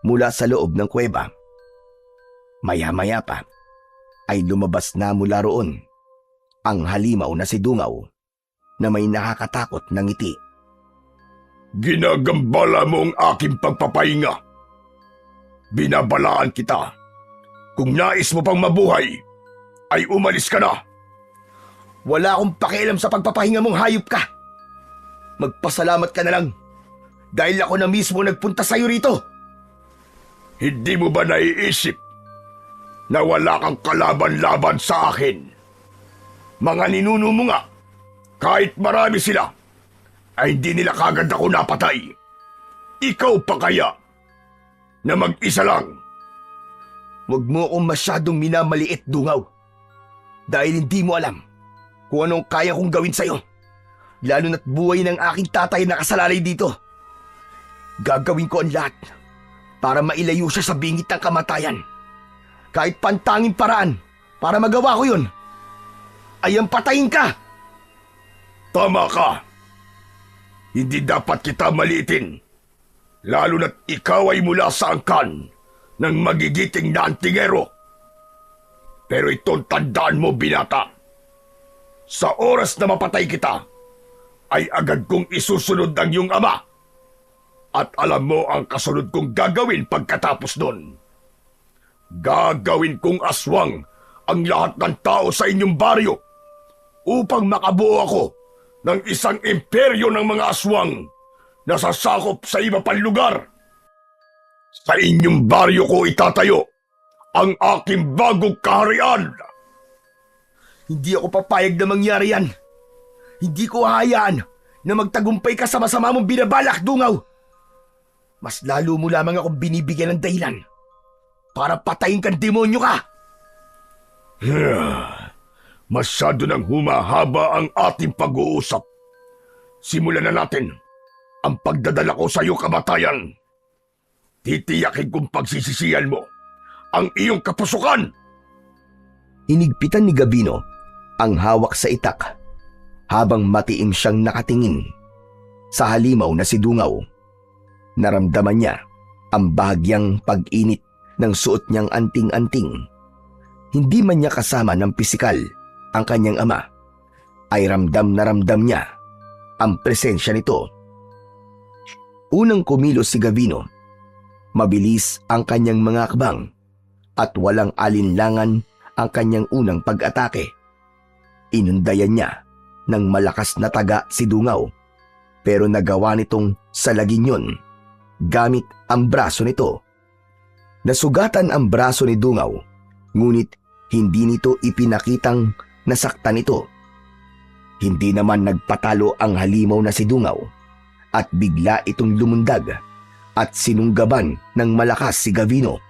mula sa loob ng kuweba. Maya-maya pa ay lumabas na mula roon ang halimaw na si Dungaw na may nakakatakot na ngiti. Ginagambala mo ang aking pagpapahinga. Binabalaan kita. Kung nais mo pang mabuhay, ay umalis ka na. Wala akong pakialam sa pagpapahinga mong hayop ka. Magpasalamat ka na lang dahil ako na mismo nagpunta sa'yo rito. Hindi mo ba naiisip na wala kang kalaban-laban sa akin? Mga ninuno mo nga, kahit marami sila, ay hindi nila kagad ako napatay. Ikaw pa kaya na mag-isa lang? Huwag mo akong masyadong minamaliit, Dungaw. Dahil hindi mo alam kung anong kaya kong gawin sa'yo. Lalo na't buhay ng aking tatay nakasalalay dito. Gagawin ko ang lahat para mailayo siya sa bingit ng kamatayan. Kahit pantanging paraan para magawa ko yun, ay ang patayin ka! Tama ka. Hindi dapat kita maliitin. Lalo na't ikaw ay mula sa angkan ng magigiting na antingero. Pero itong tandaan mo, binata. Sa oras na mapatay kita, ay agad kong isusunod ang iyong ama. At alam mo ang kasunod kong gagawin pagkatapos nun. Gagawin kong aswang ang lahat ng tao sa inyong baryo upang makabuo ako ng isang imperyo ng mga aswang na sasakop sa iba pang lugar. Sa inyong baryo ko itatayo ang aking bagong kaharian. Hindi ako papayag na mangyari yan. Hindi ko hahayaan na magtagumpay ka sa masama mong binabalak, Dungaw. Mas lalo mo lamang akong binibigyan ng dahilan para patayin kang demonyo ka. Masyado nang humahaba ang ating pag-uusap. Simulan na natin ang pagdadala ko sa iyong kamatayan. Titiyakin kong pagsisisihan mo ang iyong kapusukan. Hinigpitan ni Gabino ang hawak sa itak habang matiim siyang nakatingin sa halimaw na si Dungaw. Naramdaman niya ang bahagyang pag-init ng suot niyang anting-anting. Hindi man niya kasama ng pisikal ang kanyang ama, ay ramdam na ramdam niya ang presensya nito. Unang kumilos si Gabino. Mabilis ang kanyang mga akbang at walang alinlangan ang kanyang unang pag-atake. Inundayan niya ng malakas na taga si Dungaw, pero nagawa nitong salagin yun gamit ang braso nito. Nasugatan ang braso ni Dungaw, ngunit hindi nito ipinakitang nasaktan ito. Hindi naman nagpatalo ang halimaw na si Dungaw at bigla itong lumundag at sinunggaban ng malakas si Gabino.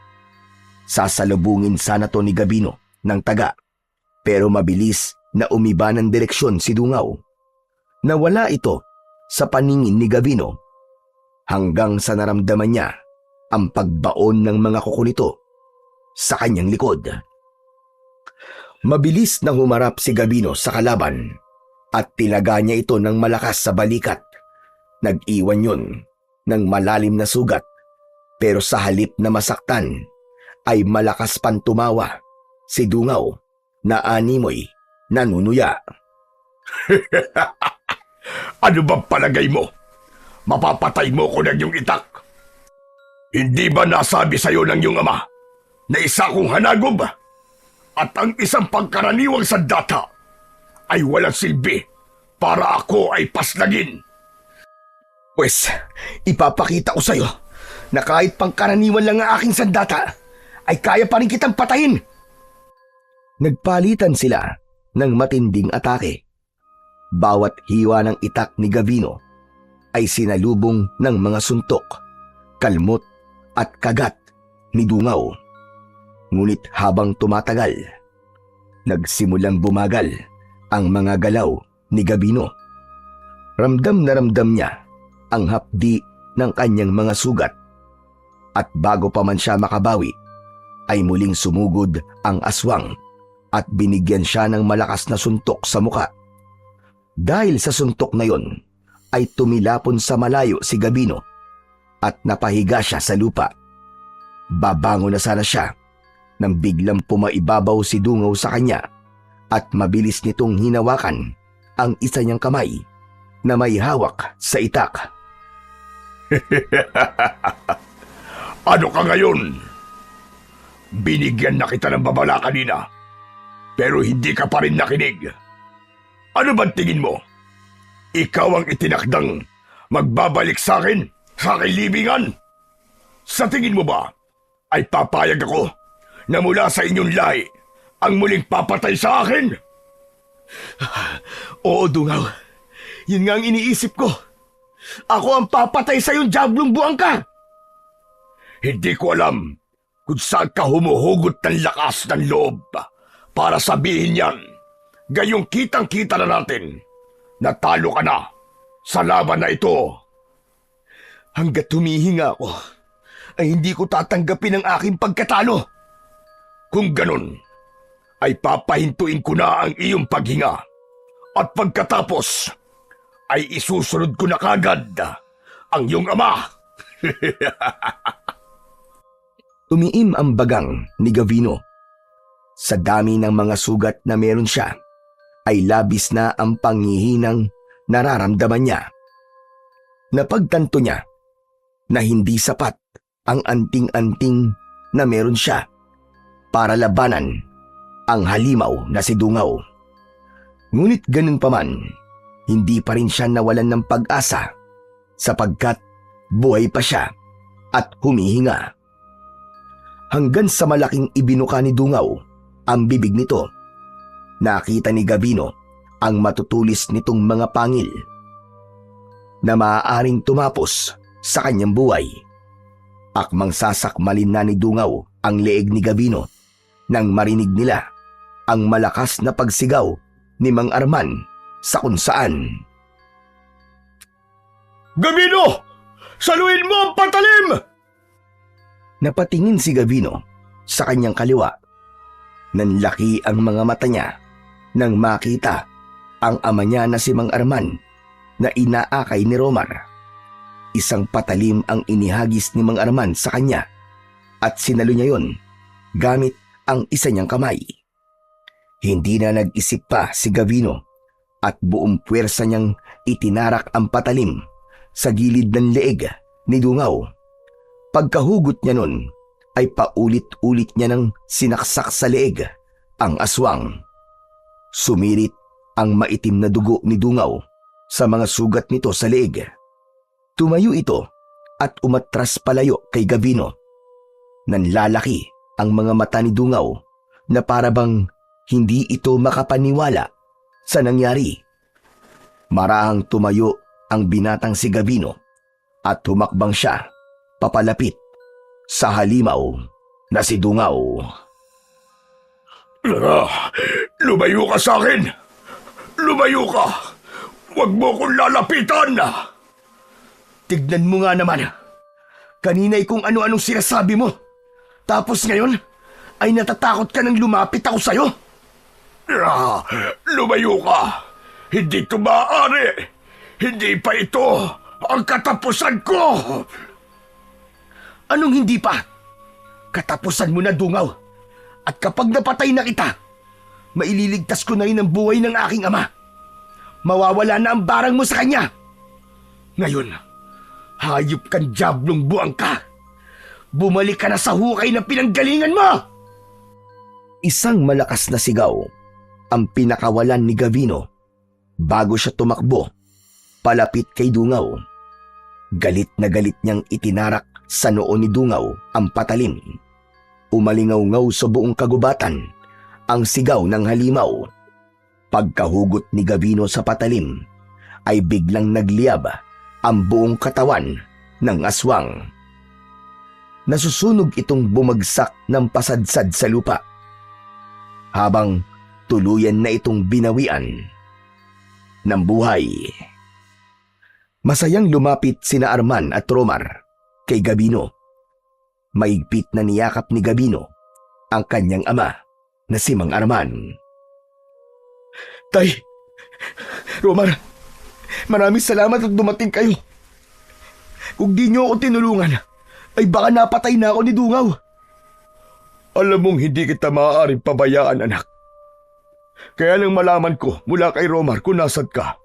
Sasalubungin sana to ni Gabino ng taga, pero mabilis na umiba ng direksyon si Dungaw. Nawala ito sa paningin ni Gabino hanggang sa naramdaman niya ang pagbaon ng mga kuko nito sa kanyang likod. Mabilis na humarap si Gabino sa kalaban at tilaga niya ito ng malakas sa balikat. Nag-iwan yun ng malalim na sugat, pero sa halip na masaktan ay malakas pang tumawa si Dungaw na animoy nanunuya. Ano bang palagay mo? Mapapatay mo ko ng iyong itak? Hindi ba nasabi sa iyo ng iyong ama na isa kong hanagob at ang isang pangkaraniwang sandata ay walang silbi para ako ay paslagin? Pwes, ipapakita ko sa'yo na kahit pangkaraniwan lang ang aking sandata, ay kaya pa rin kitang patayin. Nagpalitan sila ng matinding atake. Bawat hiwa ng itak ni Gabino ay sinalubong ng mga suntok, kalmot at kagat ni Dungaw. Ngunit habang tumatagal, nagsimulang bumagal ang mga galaw ni Gabino. Ramdam na ramdam niya ang hapdi ng kanyang mga sugat, at bago pa man siya makabawi, ay muling sumugod ang aswang at binigyan siya ng malakas na suntok sa muka. Dahil sa suntok na yon, ay tumilapon sa malayo si Gabino at napahiga siya sa lupa. Babangon na sana siya nang biglang pumaibabaw si Dungaw sa kanya at mabilis nitong hinawakan ang isa niyang kamay na may hawak sa itak. Ano ka ngayon? Binigyan na kita ng babala kanina, pero hindi ka pa rin nakinig. Ano bang tingin mo? Ikaw ang itinakdang magbabalik sa akin sa aking libingan? Sa tingin mo ba ay papayag ako na mula sa inyong lahi ang muling papatay sa akin? Oo, Dungaw. Yun nga ang iniisip ko. Ako ang papatay sa iyong diablong buwang ka. Hindi ko alam kung saan ka humuhugot ng lakas ng loob para sabihin yan. Gayong kitang-kita na natin na talo ka na sa laban na ito. Hanggat humihinga ako, ay hindi ko tatanggapin ang aking pagkatalo. Kung ganun, ay papahintuin ko na ang iyong paghinga. At pagkatapos, ay isusunod ko na kagad ang iyong ama. Tumiim ang bagang ni Gabino. Sa dami ng mga sugat na meron siya, ay labis na ang panghihinang nararamdaman niya. Napagtanto niya na hindi sapat ang anting-anting na meron siya para labanan ang halimaw na si Dungaw. Ngunit ganun pa man, hindi pa rin siya nawalan ng pag-asa sapagkat buhay pa siya at humihinga. Hanggang sa malaking ibinuka ni Dungaw ang bibig nito, nakita ni Gabino ang matutulis nitong mga pangil na maaaring tumapos sa kanyang buhay. Akmang sasakmalin na ni Dungaw ang leeg ni Gabino nang marinig nila ang malakas na pagsigaw ni Mang Arman sa kung saan. Gabino! Saluhin mo ang patalim! Napatingin si Gabino sa kanyang kaliwa. Nanlaki ang mga mata niya nang makita ang ama niya na si Mang Arman na inaakay ni Romar. Isang patalim ang inihagis ni Mang Arman sa kanya at sinalo niya yon gamit ang isa niyang kamay. Hindi na nag-isip pa si Gabino at buong puwersa niyang itinarak ang patalim sa gilid ng leeg ni Dungaw. Pagkahugot niya nun ay paulit-ulit niya nang sinaksak sa leeg ang aswang. Sumirit ang maitim na dugo ni Dungaw sa mga sugat nito sa leeg. Tumayo ito at umatras palayo kay Gabino. Nanlalaki ang mga mata ni Dungaw na parabang hindi ito makapaniwala sa nangyari. Marahang tumayo ang binatang si Gabino at humakbang siya papalapit sa halimaw na si Dungaw. Lumayo ka sa akin! Lumayo ka! Huwag mo kong lalapitan! Tignan mo nga naman. Kanina'y kung ano-anong sinasabi mo. Tapos ngayon ay natatakot ka nang lumapit ako sa'yo. Lumayo ka! Hindi ito maaari! Hindi pa ito ang katapusan ko! Anong hindi pa? Katapusan mo na, Dungaw. At kapag napatay na kita, maililigtas ko na rin ang buhay ng aking ama. Mawawala na ang barang mo sa kanya. Ngayon, hayop kang diablong buang ka. Bumalik ka na sa hukay na pinanggalingan mo! Isang malakas na sigaw ang pinakawalan ni Gabino bago siya tumakbo palapit kay Dungaw. Galit na galit niyang itinarak sa noo ni Dungaw ang patalim. Umalingaw-ngaw sa buong kagubatan ang sigaw ng halimaw. Pagkahugot ni Gabino sa patalim ay biglang nagliyab ang buong katawan ng aswang. Nasusunog itong bumagsak ng pasadsad sa lupa habang tuluyan na itong binawian ng buhay. Masayang lumapit sina Arman at Romar kay Gabino. Maigpit na niyakap ni Gabino ang kanyang ama na si Mang Arman. Tay! Romar! Maraming salamat at dumating kayo. Kung di niyo ako tinulungan, ay baka napatay na ako ni Dungaw. Alam mong hindi kita maaaring pabayaan, anak. Kaya nang malaman ko mula kay Romar kung nasad ka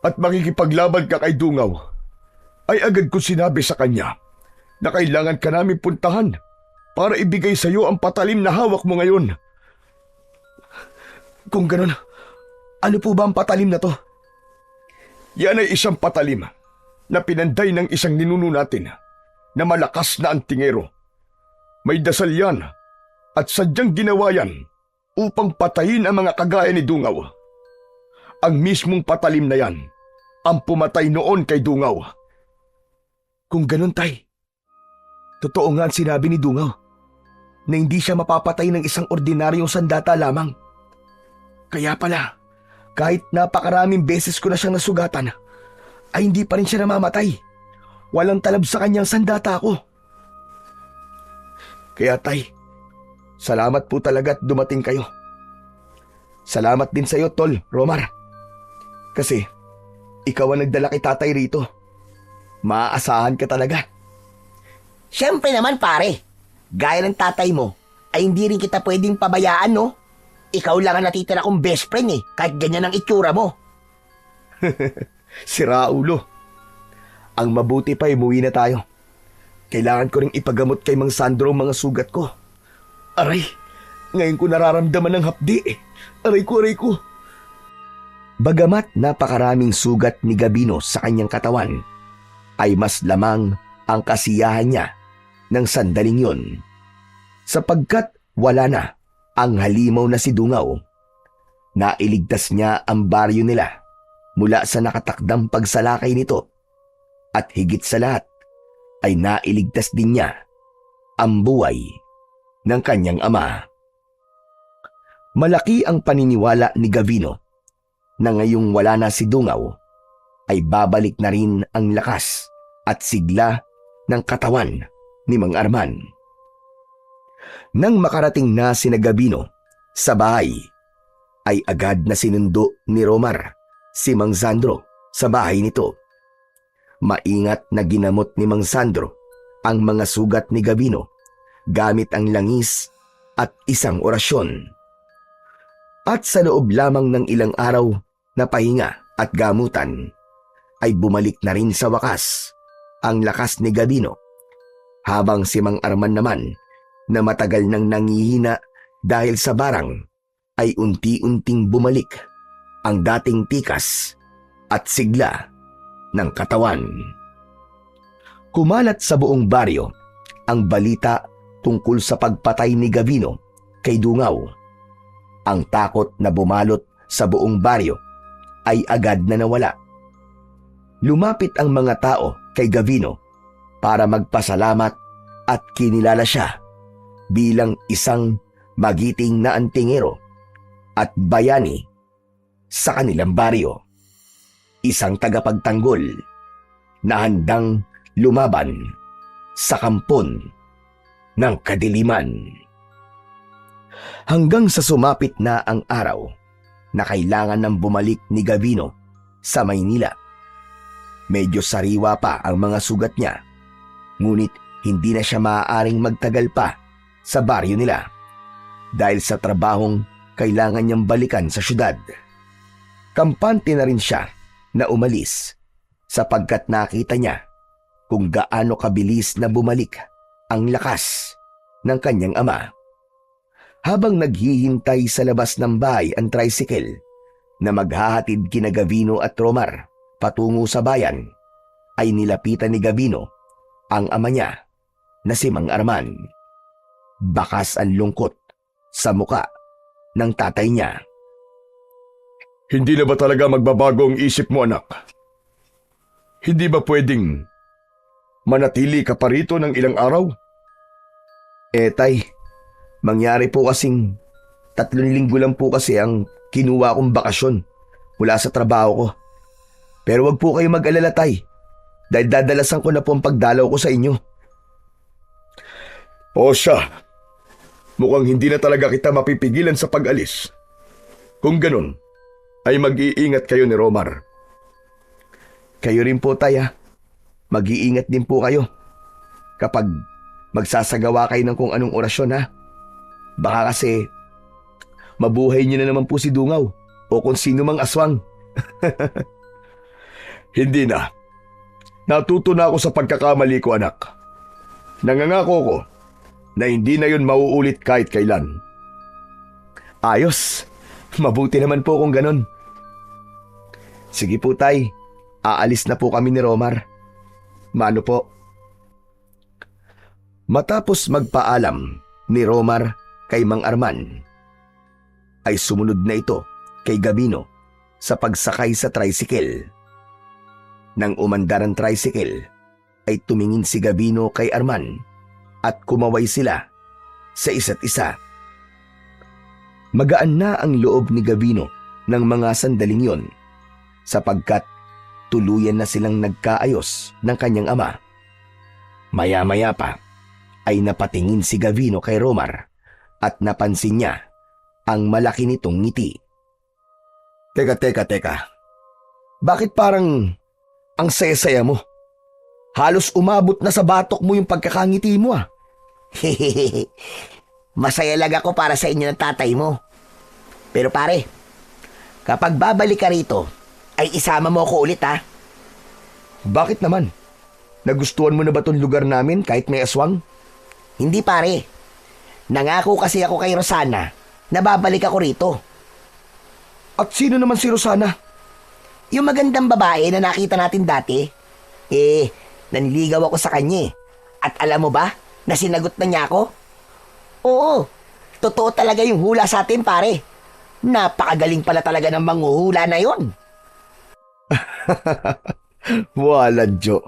at makikipaglaban ka kay Dungaw, ay agad ko sinabi sa kanya na kailangan ka namin puntahan para ibigay sa iyo ang patalim na hawak mo ngayon. Kung ganun, ano po ba ang patalim na to? Yan ay isang patalim na pinanday ng isang ninuno natin na malakas na antingero. May dasal yan at sadyang ginawa yan upang patayin ang mga kagaya ni Dungaw. Ang mismong patalim na yan ang pumatay noon kay Dungaw. Kung ganun, tay, totoo nga ang sinabi ni Dungaw na hindi siya mapapatay ng isang ordinaryong sandata lamang. Kaya pala, kahit napakaraming beses ko na siyang nasugatan, ay hindi pa rin siya namamatay. Walang talab sa kanyang sandata ko. Kaya tay, salamat po talaga at dumating kayo. Salamat din sa iyo, Tol, Romar. Kasi, ikaw ang nagdala kay tatay rito. Maaasahan ka talaga. Siyempre naman pare, gaya ng tatay mo, ay hindi rin kita pwedeng pabayaan, no? Ikaw lang ang natitira kong best friend kahit ganyan ang itsura mo. Sira ulo. Ang mabuti pa umuwi na tayo. Kailangan ko ring ipagamot kay Mang Sandro ang mga sugat ko. Aray, ngayon ko nararamdaman ng hapdi. Aray ko. Bagamat napakaraming sugat ni Gabino sa kanyang katawan, ay mas lamang ang kasiyahan niya ng sandaling yun. Sapagkat wala na ang halimaw na si Dungaw, nailigtas niya ang baryo nila mula sa nakatakdang pagsalakay nito, at higit sa lahat ay nailigtas din niya ang buhay ng kanyang ama. Malaki ang paniniwala ni Gavino na ngayong wala na si Dungaw ay babalik na rin ang lakas at sigla ng katawan ni Mang Arman. Nang makarating na sina Gabino sa bahay, ay agad na sinundo ni Romar si Mang Sandro sa bahay nito. Maingat na ginamot ni Mang Sandro ang mga sugat ni Gabino gamit ang langis at isang orasyon. At sa loob lamang ng ilang araw na pahinga at gamutan, ay bumalik na rin sa wakas ang lakas ni Gabino, habang si Mang Arman naman na matagal nang nangihina dahil sa barang ay unti-unting bumalik ang dating tikas at sigla ng katawan. Kumalat sa buong baryo ang balita tungkol sa pagpatay ni Gabino kay Dungaw. Ang takot na bumalot sa buong baryo ay agad na nawala. Lumapit ang mga tao kay Gabino para magpasalamat at kinilala siya bilang isang magiting na antingero at bayani sa kanilang baryo. Isang tagapagtanggol na handang lumaban sa kampon ng kadiliman. Hanggang sa sumapit na ang araw na kailangan ng bumalik ni Gabino sa Maynila. Medyo sariwa pa ang mga sugat niya, ngunit hindi na siya maaaring magtagal pa sa baryo nila dahil sa trabahong kailangan niyang balikan sa syudad. Kampante na rin siya na umalis sapagkat nakita niya kung gaano kabilis na bumalik ang lakas ng kanyang ama. Habang naghihintay sa labas ng bahay ang tricycle na maghahatid kina Gabino at Romar patungo sa bayan, ay nilapitan ni Gabino ang ama niya na si Mang Arman. Bakas ang lungkot sa muka ng tatay niya. Hindi na ba talaga magbabago ang isip mo, anak? Hindi ba pwedeng manatili ka pa rito ng ilang araw? Tay, mangyari po kasing 3 linggo lang po kasi ang kinuha kong bakasyon mula sa trabaho ko. Pero wag po kayo mag-alala, tay, dahil dadalasan ko na po ang pagdalaw ko sa inyo. O siya, mukhang hindi na talaga kita mapipigilan sa pag-alis. Kung ganun, ay mag-iingat kayo ni Romar. Kayo rin po, tay, ha? Mag-iingat din po kayo kapag magsasagawa kayo ng kung anong orasyon, ha? Baka kasi mabuhay niyo na naman po si Dungaw o kung sino mang aswang. Hindi na. Natuto na ako sa pagkakamali ko, anak. Nangangako ko na hindi na yun mauulit kahit kailan. Ayos. Mabuti naman po kung ganun. Sige po, tay. Aalis na po kami ni Romar. Mano po? Matapos magpaalam ni Romar kay Mang Arman, ay sumunod na ito kay Gabino sa pagsakay sa tricycle. Nang umandar ang tricycle, ay tumingin si Gabino kay Arman at kumaway sila sa isa't isa. Magaan na ang loob ni Gabino ng mga sandaling yon sapagkat tuluyan na silang nagkaayos ng kanyang ama. Maya-maya pa ay napatingin si Gabino kay Romar at napansin niya ang malaki nitong ngiti. Teka. Bakit parang ang saya-saya mo? Halos umabot na sa batok mo yung pagkakangiti mo, ah. Masaya lang ako para sa inyo ng tatay mo. Pero pare, kapag babalik ka rito, ay isama mo ako ulit ha. Bakit naman? Nagustuhan mo na ba tong lugar namin kahit may aswang? Hindi pare. Nangako kasi ako kay Rosana na babalik ako rito. At sino naman si Rosana? Yung magandang babae na nakita natin dati. Naniligaw ako sa kanya eh. At alam mo ba na sinagot na niya ako? Oo, totoo talaga yung hula sa atin pare. Napakagaling pala talaga ng manghuhula na yon. Wala, Jo.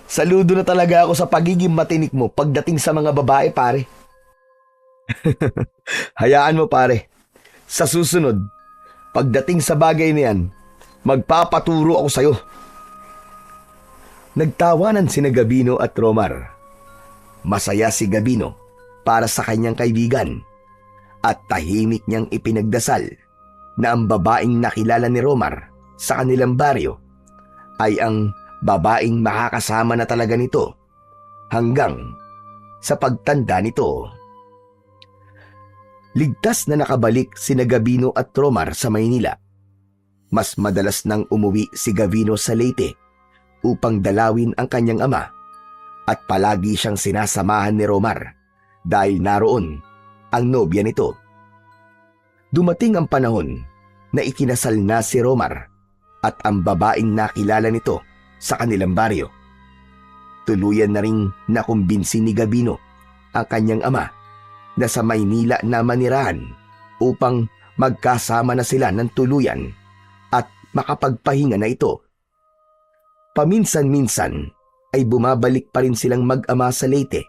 Saludo na talaga ako sa pagiging matinik mo pagdating sa mga babae, pare. Hayaan mo, pare. Sa susunod, pagdating sa bagay na yan, magpapaturo ako sa'yo. Nagtawanan sina Gabino at Romar. Masaya si Gabino para sa kanyang kaibigan at tahimik niyang ipinagdasal na ang babaeng nakilala ni Romar sa kanilang baryo ay ang babaeng makakasama na talaga nito hanggang sa pagtanda nito. Ligtas na nakabalik sina Gabino at Romar sa Maynila. Mas madalas nang umuwi si Gabino sa Leyte upang dalawin ang kanyang ama at palagi siyang sinasamahan ni Romar dahil naroon ang nobya nito. Dumating ang panahon na ikinasal na si Romar at ang babaeng nakilala nito sa kanilang baryo. Tuluyan na ring nakumbinsi ni Gabino ang kanyang ama na sa Maynila na manirahan upang magkasama na sila ng tuluyan at makapagpahinga na ito. Paminsan-minsan ay bumabalik pa rin silang mag-ama sa Leyte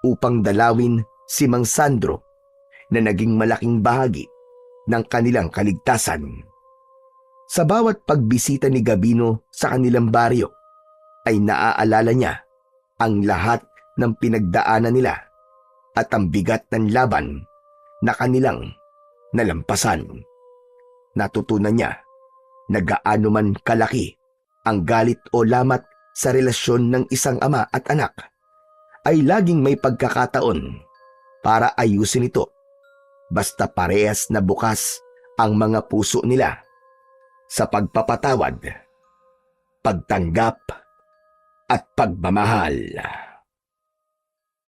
upang dalawin si Mang Sandro na naging malaking bahagi ng kanilang kaligtasan. Sa bawat pagbisita ni Gabino sa kanilang baryo ay naaalala niya ang lahat ng pinagdaanan nila at ang bigat ng laban na kanilang nalampasan. Natutunan niya na gaano man kalaki ang galit o lamat sa relasyon ng isang ama at anak, ay laging may pagkakataon para ayusin ito basta parehas na bukas ang mga puso nila sa pagpapatawad, pagtanggap at pagmamahal.